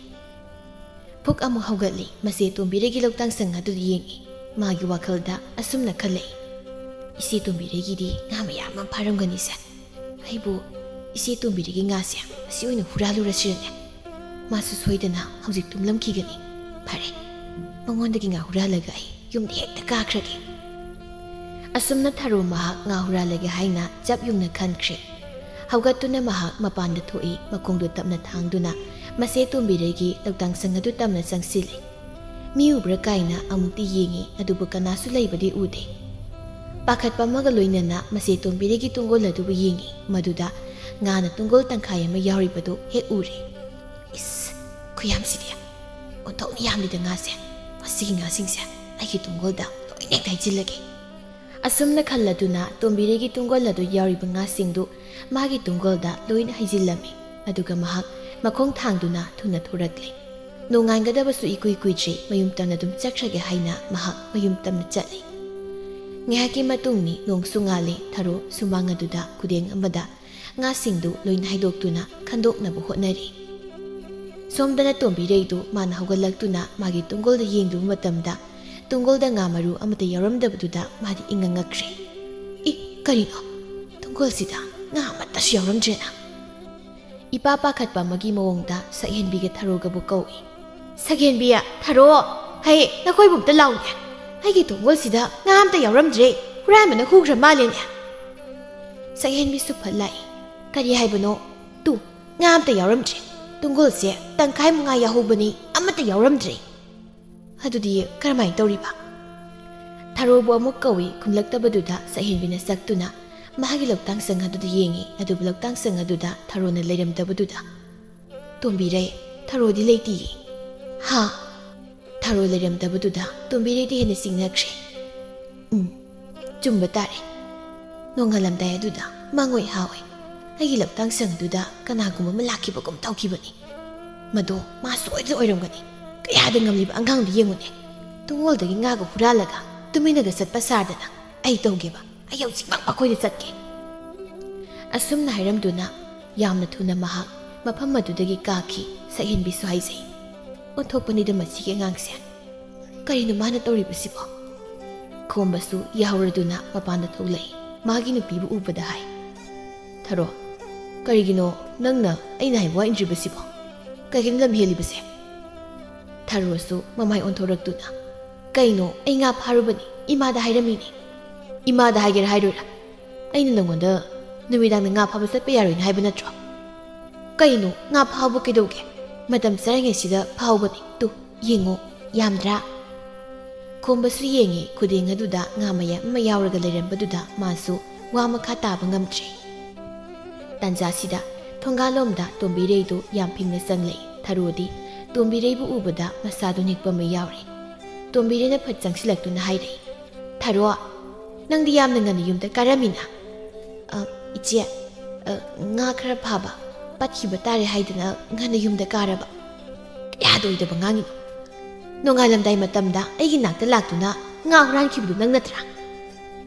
ꯐꯨꯛ ꯑꯃꯨꯛ ꯍꯧꯒꯠꯂꯤ꯫ ꯃꯁꯤ ꯇꯣꯝꯕꯤꯔꯩꯒꯤ ꯂꯧꯇꯥꯡ ꯁꯪ ꯑꯗꯨꯗ ꯌꯦꯡꯏ꯫ ꯃꯥꯒꯤ ꯋꯥꯈꯜꯗ ꯑꯁꯨꯝꯅ ꯈꯜꯂꯛꯏ, ꯏꯆꯦ ꯇꯣꯝꯕꯤꯔꯩꯒꯤꯗꯤ ꯉꯥ ꯃꯌꯥꯝ ꯑꯃ ꯐꯥꯔꯝꯒꯅꯤꯁꯦ꯫ ꯑꯩꯕꯨ ꯏꯆꯦ ꯇꯣꯝꯕꯤꯔꯩꯒꯤ ꯉꯥꯁꯦ ꯑꯁꯤ ꯑꯣꯏꯅ ꯍꯨꯔꯥꯜꯂꯨꯔꯁꯤꯔꯅꯦ? ꯃꯥꯁꯨ ꯁꯣꯏꯗꯅ ꯍꯧꯖꯤꯛ ꯇꯨꯝꯂꯝꯈꯤꯒꯅꯤ꯫ ꯐꯔꯦ, ꯃꯉꯣꯟꯗꯒꯤ ꯉꯥ ꯍꯨꯔꯥꯜꯂꯒ ꯑꯩ ꯌꯨꯝꯗ ꯍꯦꯛꯇ ꯀꯥꯈ꯭ꯔꯒꯦ꯫ ꯑꯁꯨꯝꯅ ꯊꯔꯣ ꯃꯍꯥꯛ ꯉꯥ ꯍꯨꯔꯥꯜꯂꯒꯦ ꯍꯥꯏꯅ ꯆꯞ ꯌꯨꯡꯅ ꯈꯟꯈ꯭ꯔꯦ꯫ ꯍꯧꯒꯠꯇꯨꯅ ꯃꯍꯥꯛ ꯃꯄꯥꯟꯗ ꯊꯣꯛꯏ꯫ ꯃꯈꯣꯡꯗꯨ ꯇꯞꯅ ꯊꯥꯡꯗꯨꯅ ꯃꯁꯦ ꯇꯣꯝꯕꯤꯔꯩꯒꯤ ꯂꯧꯇꯥꯡ ꯁꯪ ꯑꯗꯨ ꯇꯞꯅ ꯆꯪꯁꯤꯜꯂꯤ꯫ ꯃꯤ ꯎꯕ꯭ꯔꯥ ꯀꯥꯏꯅ ꯑꯃꯨꯛꯇꯤ ꯌꯦꯡꯏ, ꯑꯗꯨꯕꯨ ꯀꯅꯥꯁꯨ ꯂꯩꯕꯗꯤ ꯎꯗꯦ꯫ ꯄꯥꯈꯠꯄ ꯑꯃꯒ ꯂꯣꯏꯅꯅ ꯃꯁꯦ ꯇꯣꯝꯕꯤꯔꯩꯒꯤ ꯇꯨꯡꯒꯣꯜ ꯑꯗꯨꯕꯨ ꯌꯦꯡꯏ꯫ ꯃꯗꯨꯗ ꯉꯥꯅ ꯇꯨꯡꯒꯣꯜ ꯇꯪꯈꯥꯏ ꯑꯃ ꯌꯥꯎꯔꯤꯕꯗꯨ ꯍꯦꯛ ꯎꯔꯦ꯫ ꯏꯁ, ꯈꯨꯌꯥꯝꯁꯤꯗꯤ ꯑꯣꯟꯊꯣꯛꯅ ꯌꯥꯝꯂꯤꯗ ꯉꯥꯁꯦ꯫ ꯃꯁꯤꯒꯤ ꯉꯥꯁꯤꯡꯁꯦ ꯑꯩꯒꯤ ꯇꯨꯡꯒꯣꯜꯗ ꯂꯣꯏꯅ ꯍꯦꯛꯇ ꯍꯩꯖꯤꯜꯂꯒꯦ꯫ ꯑꯁꯨꯝꯅ ꯈꯜꯂꯗꯨꯅ ꯇꯣꯝꯕꯤꯔꯩꯒꯤ ꯇꯨꯡꯒꯣꯜ ꯑꯗꯨ ꯌꯥꯎꯔꯤꯕ ꯉꯥꯁꯤꯡꯗꯨ ꯃꯥꯒꯤ ꯇꯨꯡꯒꯣꯜꯗ ꯂꯣꯏꯅ ꯍꯩꯖꯤꯜꯂꯝꯃꯤ꯫ ꯑꯗꯨꯒ ꯃꯍꯥꯛ ꯃꯈꯣꯡ ꯊꯥꯡꯗꯨꯅ ꯊꯨꯅ ꯊꯣꯔꯛꯂꯤ꯫ ꯅꯣꯡꯉꯥꯟꯒꯗꯕꯁꯨ ꯏꯀꯨꯏ ꯀꯨꯏꯗ꯭ꯔꯤ꯫ ꯃꯌꯨꯝ ꯇꯝꯅ ꯑꯗꯨꯝ ꯆꯠꯈ꯭ꯔꯒꯦ ꯍꯥꯏꯅ ꯃꯍꯥꯛ ꯃꯌꯨꯝ ꯇꯝꯅ ꯆꯠꯂꯤ꯫ ꯉꯥꯏꯍꯥꯛꯀꯤ ꯃꯇꯨꯡꯅꯤ, ꯅꯣꯡꯁꯨ ꯉꯥꯜꯂꯤ꯫ ꯊꯔꯣ ꯁꯨꯃꯥꯡ ꯑꯗꯨꯗ ꯈꯨꯗꯦꯡ ꯑꯃꯗ ꯉꯥꯁꯤꯡꯗꯨ ꯂꯣꯏꯅ ꯍꯩꯗꯣꯛꯇꯨꯅ ꯈꯟꯗꯣꯛꯅꯕ ꯍꯣꯠꯅꯔꯤ꯫ ꯁꯣꯝꯗꯅ ꯇꯣꯝꯕꯤꯔꯩꯗꯨ ꯃꯥꯅ ꯍꯧꯒꯠꯂꯛꯇꯨꯅ ꯃꯥꯒꯤ ꯇꯨꯡꯒꯣꯜꯗ ꯌꯦꯡꯂꯨꯕ ꯃꯇꯝꯗ ꯇꯨꯡꯒꯣꯜꯗ ꯉꯥ ꯃꯔꯨ ꯑꯃꯠꯇ ꯌꯥꯎꯔꯝꯗꯕꯗꯨꯗ ꯃꯥꯗꯤ ꯏꯉꯛꯉꯛꯈ꯭ꯔꯦ꯫ ꯀꯔꯤꯅꯣ? ꯇꯨꯡꯒꯣꯜꯁꯤꯗ ꯉꯥ ꯑꯃꯠꯇꯁꯨ ꯌꯥꯎꯔꯝꯗ꯭ꯔꯦꯅ? ꯏꯄꯥ ꯄꯥꯈꯠꯄ ꯑꯃꯒꯤ ꯃꯑꯣꯡꯗ ꯁꯛꯍꯦꯟꯕꯤꯒ ꯊꯔꯣꯒꯕꯨ ꯀꯧꯏ꯫ ꯁꯛꯍꯦꯟꯕꯤ, ꯊꯔꯣ, ꯍꯩ ꯅꯈꯣꯏꯕꯨ ꯑꯝꯇ ꯂꯥꯎꯅꯦ꯫ ꯑꯩꯒꯤ ꯇꯨꯡꯒꯣꯜꯁꯤꯗ ꯉꯥ ꯑꯃꯠꯇ ꯌꯥꯎꯔꯝꯗ꯭ꯔꯦ, ꯍꯨꯔꯥꯟꯕꯅ ꯍꯨꯈ꯭ꯔ ꯃꯥꯜꯂꯦꯅꯦ꯫ ꯁꯛꯍꯦꯟꯕꯤꯁꯨ ꯐꯠ ꯂꯥꯛꯏ꯫ ꯀꯔꯤ ꯍꯥꯏꯕꯅꯣ? ꯉꯥ ꯑꯃꯠꯇ ꯌꯥꯎꯔꯝꯗ꯭ꯔꯦ꯫ ꯇꯨꯡꯒꯣꯜꯁꯦ ꯇꯪꯈꯥꯏ ꯃꯉꯥ ꯌꯥꯎꯍꯧꯕꯅꯤ ꯑꯃꯠꯇ ꯌꯥꯎꯔꯝꯗ꯭ꯔꯦ ꯑꯗꯨꯗꯤ ꯀꯔꯝꯍꯥꯏꯅ ꯇꯧꯔꯤꯕ ꯊꯔꯣꯕꯨ ꯑꯃꯨꯛ ꯀꯧꯏ ꯈꯨꯝꯂꯛꯇꯕꯗꯨꯗ ꯁꯛꯍꯦꯟꯕꯤꯅ ꯁꯛꯇꯨꯅ ꯃꯍꯥꯛꯀꯤ ꯂꯧꯇꯥꯡꯁꯪ ꯑꯗꯨꯗ ꯌꯦꯡꯉꯤ ꯑꯗꯨꯕꯨ ꯂꯧꯇꯥꯡꯁꯪ ꯑꯗꯨꯗ ꯊꯔꯣꯅ ꯂꯩꯔꯝꯗꯕꯗꯨꯗ ꯇꯣꯝꯕꯤꯔꯩ ꯊꯔꯣꯗꯤ ꯂꯩꯇꯤꯌꯦ ꯍꯥ ꯊꯔꯣ ꯂꯩꯔꯝꯗꯕꯗꯨꯗ ꯇꯣꯝꯕꯤꯔꯩꯗꯤ ꯍꯦꯟꯅ ꯆꯤꯡꯅꯈ꯭ꯔꯦ ꯆꯨꯝꯕ ꯇꯥꯔꯦ ꯅꯣꯡꯉꯥꯜꯂꯝꯗꯥꯏ ꯑꯗꯨꯗ ꯃꯪꯉꯣꯏ ꯍꯥꯎꯏ ꯑꯩꯒꯤ ꯂꯧꯇꯥꯡꯁꯪ ꯑꯗꯨꯗ ꯀꯅꯥꯒꯨꯝꯕ ꯑꯃ ꯂꯥꯛꯈꯤꯕꯒꯨꯝ ꯇꯧꯈꯤꯕꯅꯤ ꯃꯗꯣ ꯃꯥ ꯁꯣꯏꯗꯅ ꯑꯣꯏꯔꯝꯒꯅꯤ ꯀꯌꯥꯗ ꯉꯝꯂꯤꯕ ꯑꯉꯥꯡꯗꯨ ꯌꯦꯡꯉꯨꯅꯦ ꯇꯨꯡꯒꯣꯜꯗꯒꯤ ꯉꯥꯒ ꯍꯨꯔꯥꯜꯂꯒ ꯇꯨꯃꯤꯟꯅꯒ ꯆꯠꯄ ꯁꯥꯗꯅ ꯑꯩ ꯇꯧꯒꯦꯕ ꯑꯩ ꯍꯧꯖꯤꯛꯃꯛ ꯃꯈꯣꯏꯗ ꯆꯠꯀꯦ ꯑꯁꯨꯝꯅ ꯍꯥꯏꯔꯝꯗꯨꯅ ꯌꯥꯝꯅ ꯊꯨꯅ ꯃꯍꯥꯛ ꯃꯐꯝ ꯑꯗꯨꯗꯒꯤ ꯀꯥꯈꯤ ꯁꯛꯍꯦꯟꯕꯤꯁꯨ ꯍꯥꯏꯖꯩ ꯑꯣꯟꯊꯣꯛꯄꯅꯤꯗ ꯃꯁꯤꯒꯤ ꯑꯉꯥꯡꯁꯦ ꯀꯔꯤꯅꯣ ꯃꯥꯅ ꯇꯧꯔꯤꯕꯁꯤꯕꯣ ꯈꯣꯝꯕꯁꯨ ꯌꯥꯍꯧꯔꯗꯨꯅ ꯃꯄꯥꯟꯗ ꯊꯣꯛꯂꯛꯏ ꯃꯥꯒꯤ ꯅꯨꯄꯤꯕꯨ ꯎꯕꯗ ꯍꯥꯏ ꯊꯔꯣ ꯀꯔꯤꯒꯤꯅꯣ ꯅꯪꯅ ꯑꯩꯅ ꯍꯥꯏꯕ ꯋꯥ ꯏꯟꯗ꯭ꯔꯤꯕꯁꯤꯕꯣ ꯀꯩꯒꯤꯅꯣ ꯂꯝ ꯍꯦꯜꯂꯤꯕꯁꯦ ꯊꯔꯣꯁꯨ ꯃꯃꯥꯏ ꯑꯣꯟꯊꯣꯔꯛꯇꯨꯅ ꯀꯩꯅꯣ ꯑꯩ ꯉꯥ ꯐꯥꯔꯨꯕꯅꯤ ꯏꯃꯥꯗ ꯍꯥꯏꯔꯝꯃꯤꯅꯤ ꯏꯃꯥꯗ ꯍꯥꯏꯒꯦꯔꯥ ꯍꯥꯏꯔꯣꯏꯔꯥ ꯑꯩꯅ ꯅꯪꯉꯣꯟꯗ ꯅꯨꯃꯤꯗꯥꯡꯗ ꯉꯥ ꯐꯥꯕ ꯆꯠꯄ ꯌꯥꯔꯣꯏꯅ ꯍꯥꯏꯕ ꯅꯠꯇ꯭ꯔꯣ ꯀꯩꯅꯣ ꯉꯥ ꯐꯥꯕ ꯀꯩꯗꯧꯒꯦ ꯃꯇꯝ ꯆꯥꯔꯤꯉꯩꯁꯤꯗ ꯐꯥꯎꯕꯅꯤ ꯇꯨ ꯌꯦꯡꯉꯣ ꯌꯥꯝꯗ꯭ꯔꯥ ꯈꯣꯝꯕꯁꯨ ꯌꯦꯡꯉꯤ ꯈꯨꯗꯦꯡ ꯑꯗꯨꯗ ꯉꯥ ꯃꯌꯥꯝ ꯑꯃ ꯌꯥꯎꯔꯒ ꯂꯩꯔꯝꯕꯗꯨꯗ ꯃꯥꯁꯨ ꯋꯥ ꯃꯈꯥ ꯇꯥꯕ ꯉꯝꯗ꯭ꯔꯦ ꯇꯥꯟꯖꯥꯁꯤꯗ ꯊꯣꯡꯒꯥꯜꯂꯣꯝꯗ ꯇꯣꯝꯕꯤꯔꯩꯗꯨ ꯌꯥꯝ ꯐꯤꯡꯅ ꯆꯪꯂꯛꯏ ꯊꯔꯣꯗꯤ ꯇꯣꯝꯕꯤꯔꯩꯕꯨ ꯎꯕꯗ ꯃꯁꯥꯗꯨ ꯅꯤꯛꯄ ꯑꯃ ꯌꯥꯎꯔꯤ ꯇꯣꯝꯕꯤꯔꯩꯅ ꯐꯠ ꯆꯪꯁꯤꯜꯂꯛꯇꯨꯅ ꯍꯥꯏꯔꯛꯏ ꯊꯔꯣ ꯅꯪꯗꯤ ꯌꯥꯝꯅ ꯉꯟꯅ ꯌꯨꯝꯗ ꯀꯥꯔꯝꯃꯤꯅ ꯏꯆꯦ ꯉꯥ ꯈꯔ ꯐꯥꯕ ꯄꯠꯈꯤꯕ ꯇꯥꯔꯦ ꯍꯥꯏꯗꯅ ꯉꯟꯅ ꯌꯨꯝꯗ ꯀꯥꯔꯕ ꯀꯌꯥꯗ ꯑꯣꯏꯗꯕ ꯉꯥꯡꯉꯤꯅꯣ ꯅꯣꯡꯉꯥꯜꯂꯝꯗꯥꯏ ꯃꯇꯝꯗ ꯑꯩꯒꯤ ꯅꯥꯛꯇ ꯂꯥꯛꯇꯨꯅ ꯉꯥ ꯍꯨꯔꯥꯟꯈꯤꯕꯗꯨ ꯅꯪ ꯅꯠꯇ꯭ꯔꯥ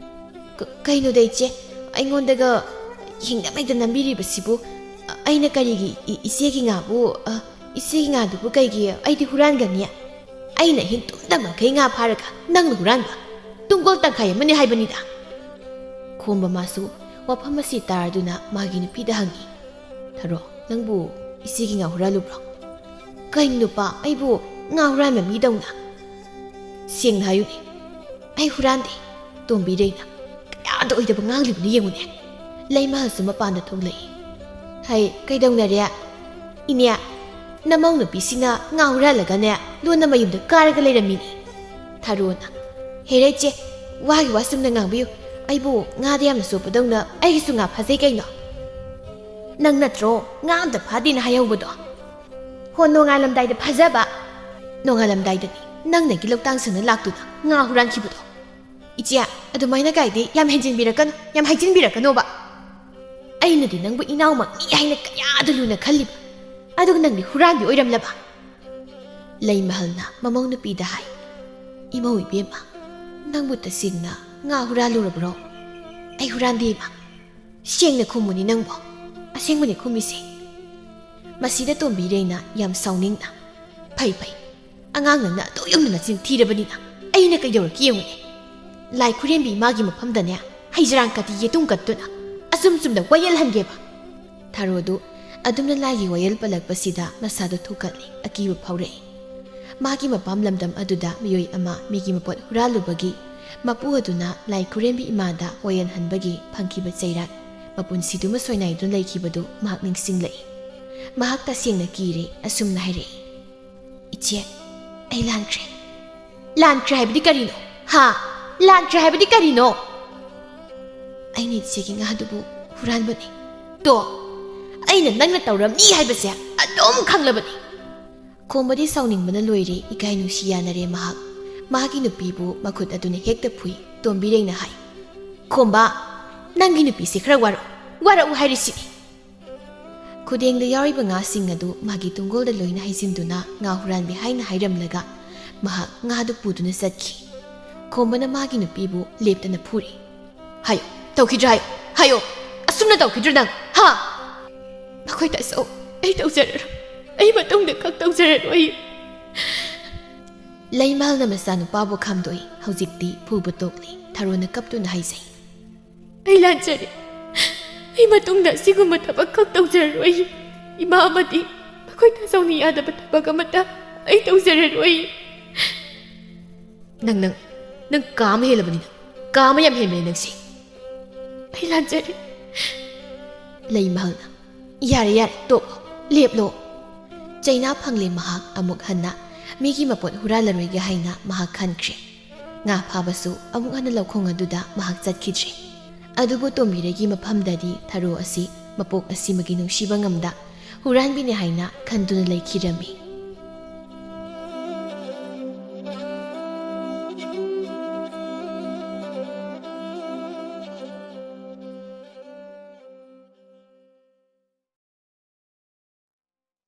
ꯀꯩꯅꯣꯗ ꯏꯆꯦ ꯑꯩꯉꯣꯟꯗꯒ ꯍꯤꯡꯅꯃꯩꯗ ꯅꯝꯕꯤꯔꯤꯕꯁꯤꯕꯨ ꯑꯩꯅ ꯀꯔꯤꯒꯤ ꯏꯆꯦꯒꯤ ꯉꯥꯗꯨꯕꯨ ꯀꯩꯒꯤ ꯑꯩꯗꯤ ꯍꯨꯔꯥꯟꯒꯅꯤ ꯑꯩꯅ ꯑꯍꯤꯡ ꯇꯨꯝꯗꯃꯈꯩ ꯉꯥ ꯐꯥꯔꯒ ꯅꯪꯅ ꯍꯨꯔꯥꯟꯕ ꯇꯨꯡꯒꯣꯜ ꯇꯪꯈꯥꯏ ꯑꯃꯅꯤ ꯍꯥꯏꯕꯅꯤꯗ ꯈꯣꯝꯕ ꯃꯥꯁꯨ ꯋꯥꯐꯝ ꯑꯁꯤ ꯇꯥꯔꯗꯨꯅ ꯃꯥꯒꯤ ꯅꯨꯄꯤꯗ ꯍꯪꯉꯤ ꯊꯔꯣ ꯅꯪꯕꯨ ꯏꯆꯦꯒꯤ ꯉꯥ ꯍꯨꯔꯥꯜꯂꯨꯕ꯭ꯔꯣ ꯀꯩꯅꯣ ꯅꯨꯄꯥ ꯑꯩꯕꯨ ꯉꯥ ꯍꯨꯔꯥꯟꯕ ꯃꯤꯗꯧꯅ ꯁꯦꯡꯅ ꯍꯥꯏꯌꯨꯅꯦ ꯑꯩ ꯍꯨꯔꯥꯟꯗꯦ ꯇꯣꯝꯕꯤꯔꯩꯅ ꯀꯌꯥꯗ ꯑꯣꯏꯗꯕ ꯉꯥꯡꯂꯤꯕꯅꯤ ꯌꯦꯡꯉꯨꯅꯦ ꯂꯩꯃꯍꯜꯁꯨ ꯃꯄꯥꯟꯗ ꯊꯣꯛꯂꯛꯏ ꯍꯩ ꯀꯩꯗꯧꯅꯔꯦ ꯏꯅꯦ ꯅꯃꯧ ꯅꯨꯄꯤꯁꯤꯅ ꯉꯥ ꯍꯨꯔꯥꯜꯂꯒꯅꯦ ꯂꯣꯟꯅ ꯃꯌꯨꯝꯗ ꯀꯥꯔꯒ ꯂꯩꯔꯝꯃꯤꯅꯤ ꯊꯔꯣꯅ ꯍꯦꯔꯦ ꯏꯆꯦ ꯋꯥꯒꯤ ꯋꯥ ꯆꯨꯝꯅ ꯉꯥꯡꯕꯤꯌꯨ ꯑꯩꯕꯨ ꯉꯥꯗ ꯌꯥꯝꯅ ꯆꯣꯞꯄꯗꯧꯅ ꯑꯩꯒꯤꯁꯨ ꯉꯥ ꯐꯥꯖꯩ ꯀꯩꯅꯣ ꯅꯪ ꯅꯠꯇ꯭ꯔꯣ ꯉꯥ ꯑꯝꯇ ꯐꯥꯗꯦꯅ ꯍꯥꯏꯍꯧꯕꯗꯣ ꯍꯣ ꯅꯣꯡꯉꯥꯜꯂꯝꯗꯥꯏꯗ ꯐꯥꯖꯕ ꯅꯣꯡꯉꯥꯜꯂꯝꯗꯥꯏꯗꯅꯤ ꯅꯪꯅꯒꯤ ꯂꯧꯇꯥꯡꯁꯪꯅ ꯂꯥꯛꯇꯨꯅ ꯉꯥ ꯍꯨꯔꯥꯟꯈꯤꯕꯗꯣ ꯏꯆꯦ ꯑꯗꯨꯃꯥꯏꯅ ꯀꯥꯏꯗꯤ ꯌꯥꯝ ꯍꯦꯟꯖꯤꯟꯕꯤꯔꯛꯀꯅꯨ ꯌꯥꯝ ꯍꯥꯏꯖꯤꯟꯕꯤꯔꯛꯀꯅꯣꯕ ꯑꯩꯅꯗꯤ ꯅꯪꯕꯨ ꯏꯅꯥꯎꯃꯛꯅꯤ ꯍꯥꯏꯅ ꯀꯌꯥꯗ ꯂꯨꯅ ꯈꯜꯂꯤꯕ ꯑꯗꯨꯒ ꯅꯪꯗꯤ ꯍꯨꯔꯥꯟꯕꯤ ꯑꯣꯏꯔꯝꯂꯕ ꯂꯩꯃꯍꯜꯅ ꯃꯃꯧ ꯅꯨꯄꯤꯗ ꯍꯥꯏ ꯏꯃꯧ ꯏꯕꯦꯝꯃ ꯅꯪꯕꯨ ꯇꯁꯦꯡꯅ ꯉꯥ ꯍꯨꯔꯥꯜꯂꯨꯔꯕ꯭ꯔꯣ ꯑꯩ ꯍꯨꯔꯥꯟꯗꯦ ꯏꯃꯥ ꯁꯦꯡꯅ ꯈꯨꯝꯃꯨꯅꯤ ꯅꯪꯕꯣ ꯑꯁꯦꯡꯕꯅꯤ ꯈꯨꯝꯃꯤꯁꯦ ꯃꯁꯤꯗ ꯇꯣꯝꯕꯤꯔꯩꯅ ꯌꯥꯝ ꯁꯥꯎꯅꯤꯡꯅ ꯐꯩ ꯑꯉꯥꯡ ꯅꯪꯅ ꯑꯗꯨꯛ ꯌꯧꯅ ꯅꯆꯤꯟ ꯊꯤꯔꯕꯅꯤ나 ꯑꯩꯅ ꯀꯩꯗꯧꯔꯛꯀꯦ ꯌꯦꯡꯉꯨꯅꯦ ꯂꯥꯏ ꯈꯨꯔꯦꯝꯕꯤ ꯏꯃꯥꯒꯤ ꯃꯐꯝꯗꯅꯦ ꯍꯩꯖꯔꯥꯡ ꯀꯥꯇꯤ ꯌꯦꯇꯨꯝ ꯀꯠꯇꯨꯅ ꯑꯆꯨꯝ ꯆꯨꯝꯅ ꯋꯥꯌꯦꯜꯍꯟꯒꯦꯕ ꯊꯔꯣꯗꯨ ꯑꯗꯨꯝꯅ ꯂꯥꯏꯒꯤ ꯋꯥꯌꯦꯜ ꯄꯜꯂꯛꯄꯁꯤꯗ ꯃꯁꯥꯗꯨ ꯊꯨꯛꯀꯠꯂꯤ ꯑꯀꯤꯕ ꯐꯥꯎꯔꯛꯏ ꯃꯥꯒꯤ ꯃꯄꯥꯝ ꯂꯝꯗꯝ ꯑꯗꯨꯗ ꯃꯤꯑꯣꯏ ꯑꯃ ꯃꯤꯒꯤ ꯃꯄꯣꯠ ꯍꯨꯔꯥꯜꯂꯨꯕꯒꯤ ꯃꯄꯨ ꯑꯗꯨꯅ ꯂꯥꯏ ꯈꯨꯔꯦꯝꯕꯤ ꯏꯃꯥꯗ ꯋꯥꯌꯦꯜꯍꯟꯕꯒꯤ ꯐꯪꯈꯤꯕ ꯆꯩꯔꯥꯛ ꯃꯄꯨꯟꯁꯤꯗꯨꯃ ꯁꯣꯏꯅꯥꯏꯗꯨꯅ ꯂꯩꯈꯤꯕꯗꯨ ꯃꯍꯥꯛ ꯅꯤꯡꯁꯤꯡꯂꯛꯏ ꯃꯍꯥꯛ ꯇꯁꯦꯡꯅ ꯀꯤꯔꯦ ꯑꯁꯨꯝꯅ ꯍꯥꯏꯔꯛꯏ ꯏꯆꯦ ꯑꯩ ꯂꯥꯟꯈ꯭ꯔꯦ ꯍꯥꯏꯕꯗꯤ ꯀꯔꯤꯅꯣ ꯍꯥ ꯂꯥꯟꯈ꯭ꯔꯦ ꯍꯥꯏꯕꯗꯤ ꯀꯔꯤꯅꯣ ꯑꯩꯅ ꯏꯆꯦꯒꯤ ꯉꯥꯗꯨꯕꯨ ꯍꯨꯔꯥꯟꯕꯅꯤ ꯇꯣ ꯑꯩꯅ ꯅꯪꯅ ꯇꯧꯔꯝꯅꯤ ꯍꯥꯏꯕꯁꯦ ꯑꯗꯨꯝ ꯈꯪꯂꯕꯅꯤ ꯈꯣꯝꯕꯗꯤ ꯁꯥꯎꯅꯤꯡꯕꯅ ꯂꯣꯏꯔꯦ ꯏꯀꯥꯏ ꯅꯨꯡꯁꯤ ꯌꯥꯅꯔꯦ ꯃꯍꯥꯛꯀꯤ ꯅꯨꯄꯤꯕꯨ ꯃꯈꯨꯠ ꯑꯗꯨꯅ ꯍꯦꯛꯇ ꯐꯨꯏ ꯇꯣꯝꯕꯤꯔꯩꯅ ꯍꯥꯏ ꯈꯣꯝꯕ ꯅꯪꯒꯤ ꯅꯨꯄꯤꯁꯦ ꯈꯔ ꯋꯥꯔꯛꯎ ꯍꯥꯏꯔꯤꯁꯤꯅꯤ ꯈꯨꯗꯦꯡꯗ ꯌꯥꯎꯔꯤꯕ ꯉꯥꯁꯤꯡ ꯑꯗꯨ ꯃꯥꯒꯤ ꯇꯨꯡꯒꯣꯜꯗ ꯂꯣꯏꯅ ꯍꯩꯖꯤꯟꯗꯨꯅ ꯉꯥ ꯍꯨꯔꯥꯟꯕꯤ ꯍꯥꯏꯅ ꯍꯥꯏꯔꯝꯂꯒ ꯃꯍꯥꯛ ꯉꯥꯗꯨ ꯄꯨꯗꯨꯅ ꯆꯠꯈꯤ ꯈꯣꯝꯕꯅ ꯃꯥꯒꯤ ꯅꯨꯄꯤꯕꯨ ꯂꯦꯞꯇꯅ ꯐꯨꯔꯤ ꯍꯥꯏꯌꯣ ꯇꯧꯈꯤꯗ꯭ꯔꯥ ꯍꯥꯏꯌꯣ ꯑꯁꯨꯝꯅ ꯇꯧꯈꯤꯗ꯭ꯔꯥ ꯅꯪ ꯍꯥ ꯅꯈꯣꯏ ꯇꯥꯆꯧ ꯑꯩ ꯇꯧꯖꯔꯔꯣꯏ ꯑꯩ ꯃꯇꯨꯡꯗ ꯈꯛ ꯇꯧꯖꯔꯔꯣꯏ ꯂꯩꯃꯍꯜꯅ ꯃꯆꯥꯅꯨꯄꯥꯕꯨ ꯈꯥꯝꯗꯣꯛꯏ ꯍꯧꯖꯤꯛꯇꯤ ꯐꯨꯕ ꯇꯣꯛꯂꯤ ꯊꯔꯣꯅ ꯀꯞꯇꯨꯅ ꯍꯥꯏꯖꯩ ꯑꯩ ꯂꯥꯟꯖꯔꯦ ꯑꯩ ꯃꯇꯨꯡꯗ ꯑꯁꯤꯒꯨꯝꯕ ꯊꯕꯛ ꯈꯛ ꯇꯧꯖꯔꯔꯣꯏ ꯏꯃꯥ ꯑꯃꯗꯤ ꯅꯈꯣꯏ ꯇꯥꯆꯧꯅ ꯌꯥꯗꯕ ꯊꯕꯛ ꯑꯃꯠꯇ ꯑꯩ ꯇꯧꯖꯔꯔꯣꯏ ꯅꯪ ꯀꯥ ꯑꯃ ꯍꯦꯜꯂꯕꯅꯤ ꯀꯥ ꯑꯃ ꯌꯥꯝ ꯍꯦꯟꯕꯅꯤ ꯅꯪꯁꯦ ꯑꯩ ꯂꯥꯟꯖꯔꯦ ꯂꯩꯃꯍꯜꯅ ꯌꯥꯔꯦ ꯇꯣꯛꯂꯣ ꯂꯦꯞꯂꯣ ꯆꯩꯅꯥ ꯐꯪꯂꯦ ꯃꯍꯥꯛ ꯑꯃꯨꯛ ꯍꯟꯅ ꯃꯤꯒꯤ ꯃꯄꯣꯠ ꯍꯨꯔꯥꯜꯂꯔꯣꯏꯒꯦ ꯍꯥꯏꯅ ꯃꯍꯥꯛ ꯈꯟꯈ꯭ꯔꯦ꯫ ꯉꯥ ꯐꯥꯕꯁꯨ ꯑꯃꯨꯛ ꯍꯟꯅ ꯂꯧꯈꯣꯡ ꯑꯗꯨꯗ ꯃꯍꯥꯛ ꯆꯠꯈꯤꯗ꯭ꯔꯦ꯫ ꯑꯗꯨꯕꯨ ꯇꯣꯝꯕꯤꯔꯩꯒꯤ ꯃꯐꯝꯗꯗꯤ ꯊꯔꯣ ꯑꯁꯤ ꯃꯄꯣꯛ ꯑꯁꯤꯃꯒꯤ ꯅꯨꯡꯁꯤꯕ ꯉꯝꯗ ꯍꯨꯔꯥꯟꯕꯤꯅꯤ ꯍꯥꯏꯅ ꯈꯟꯗꯨꯅ ꯂꯩꯈꯤꯔꯝꯃꯤ꯫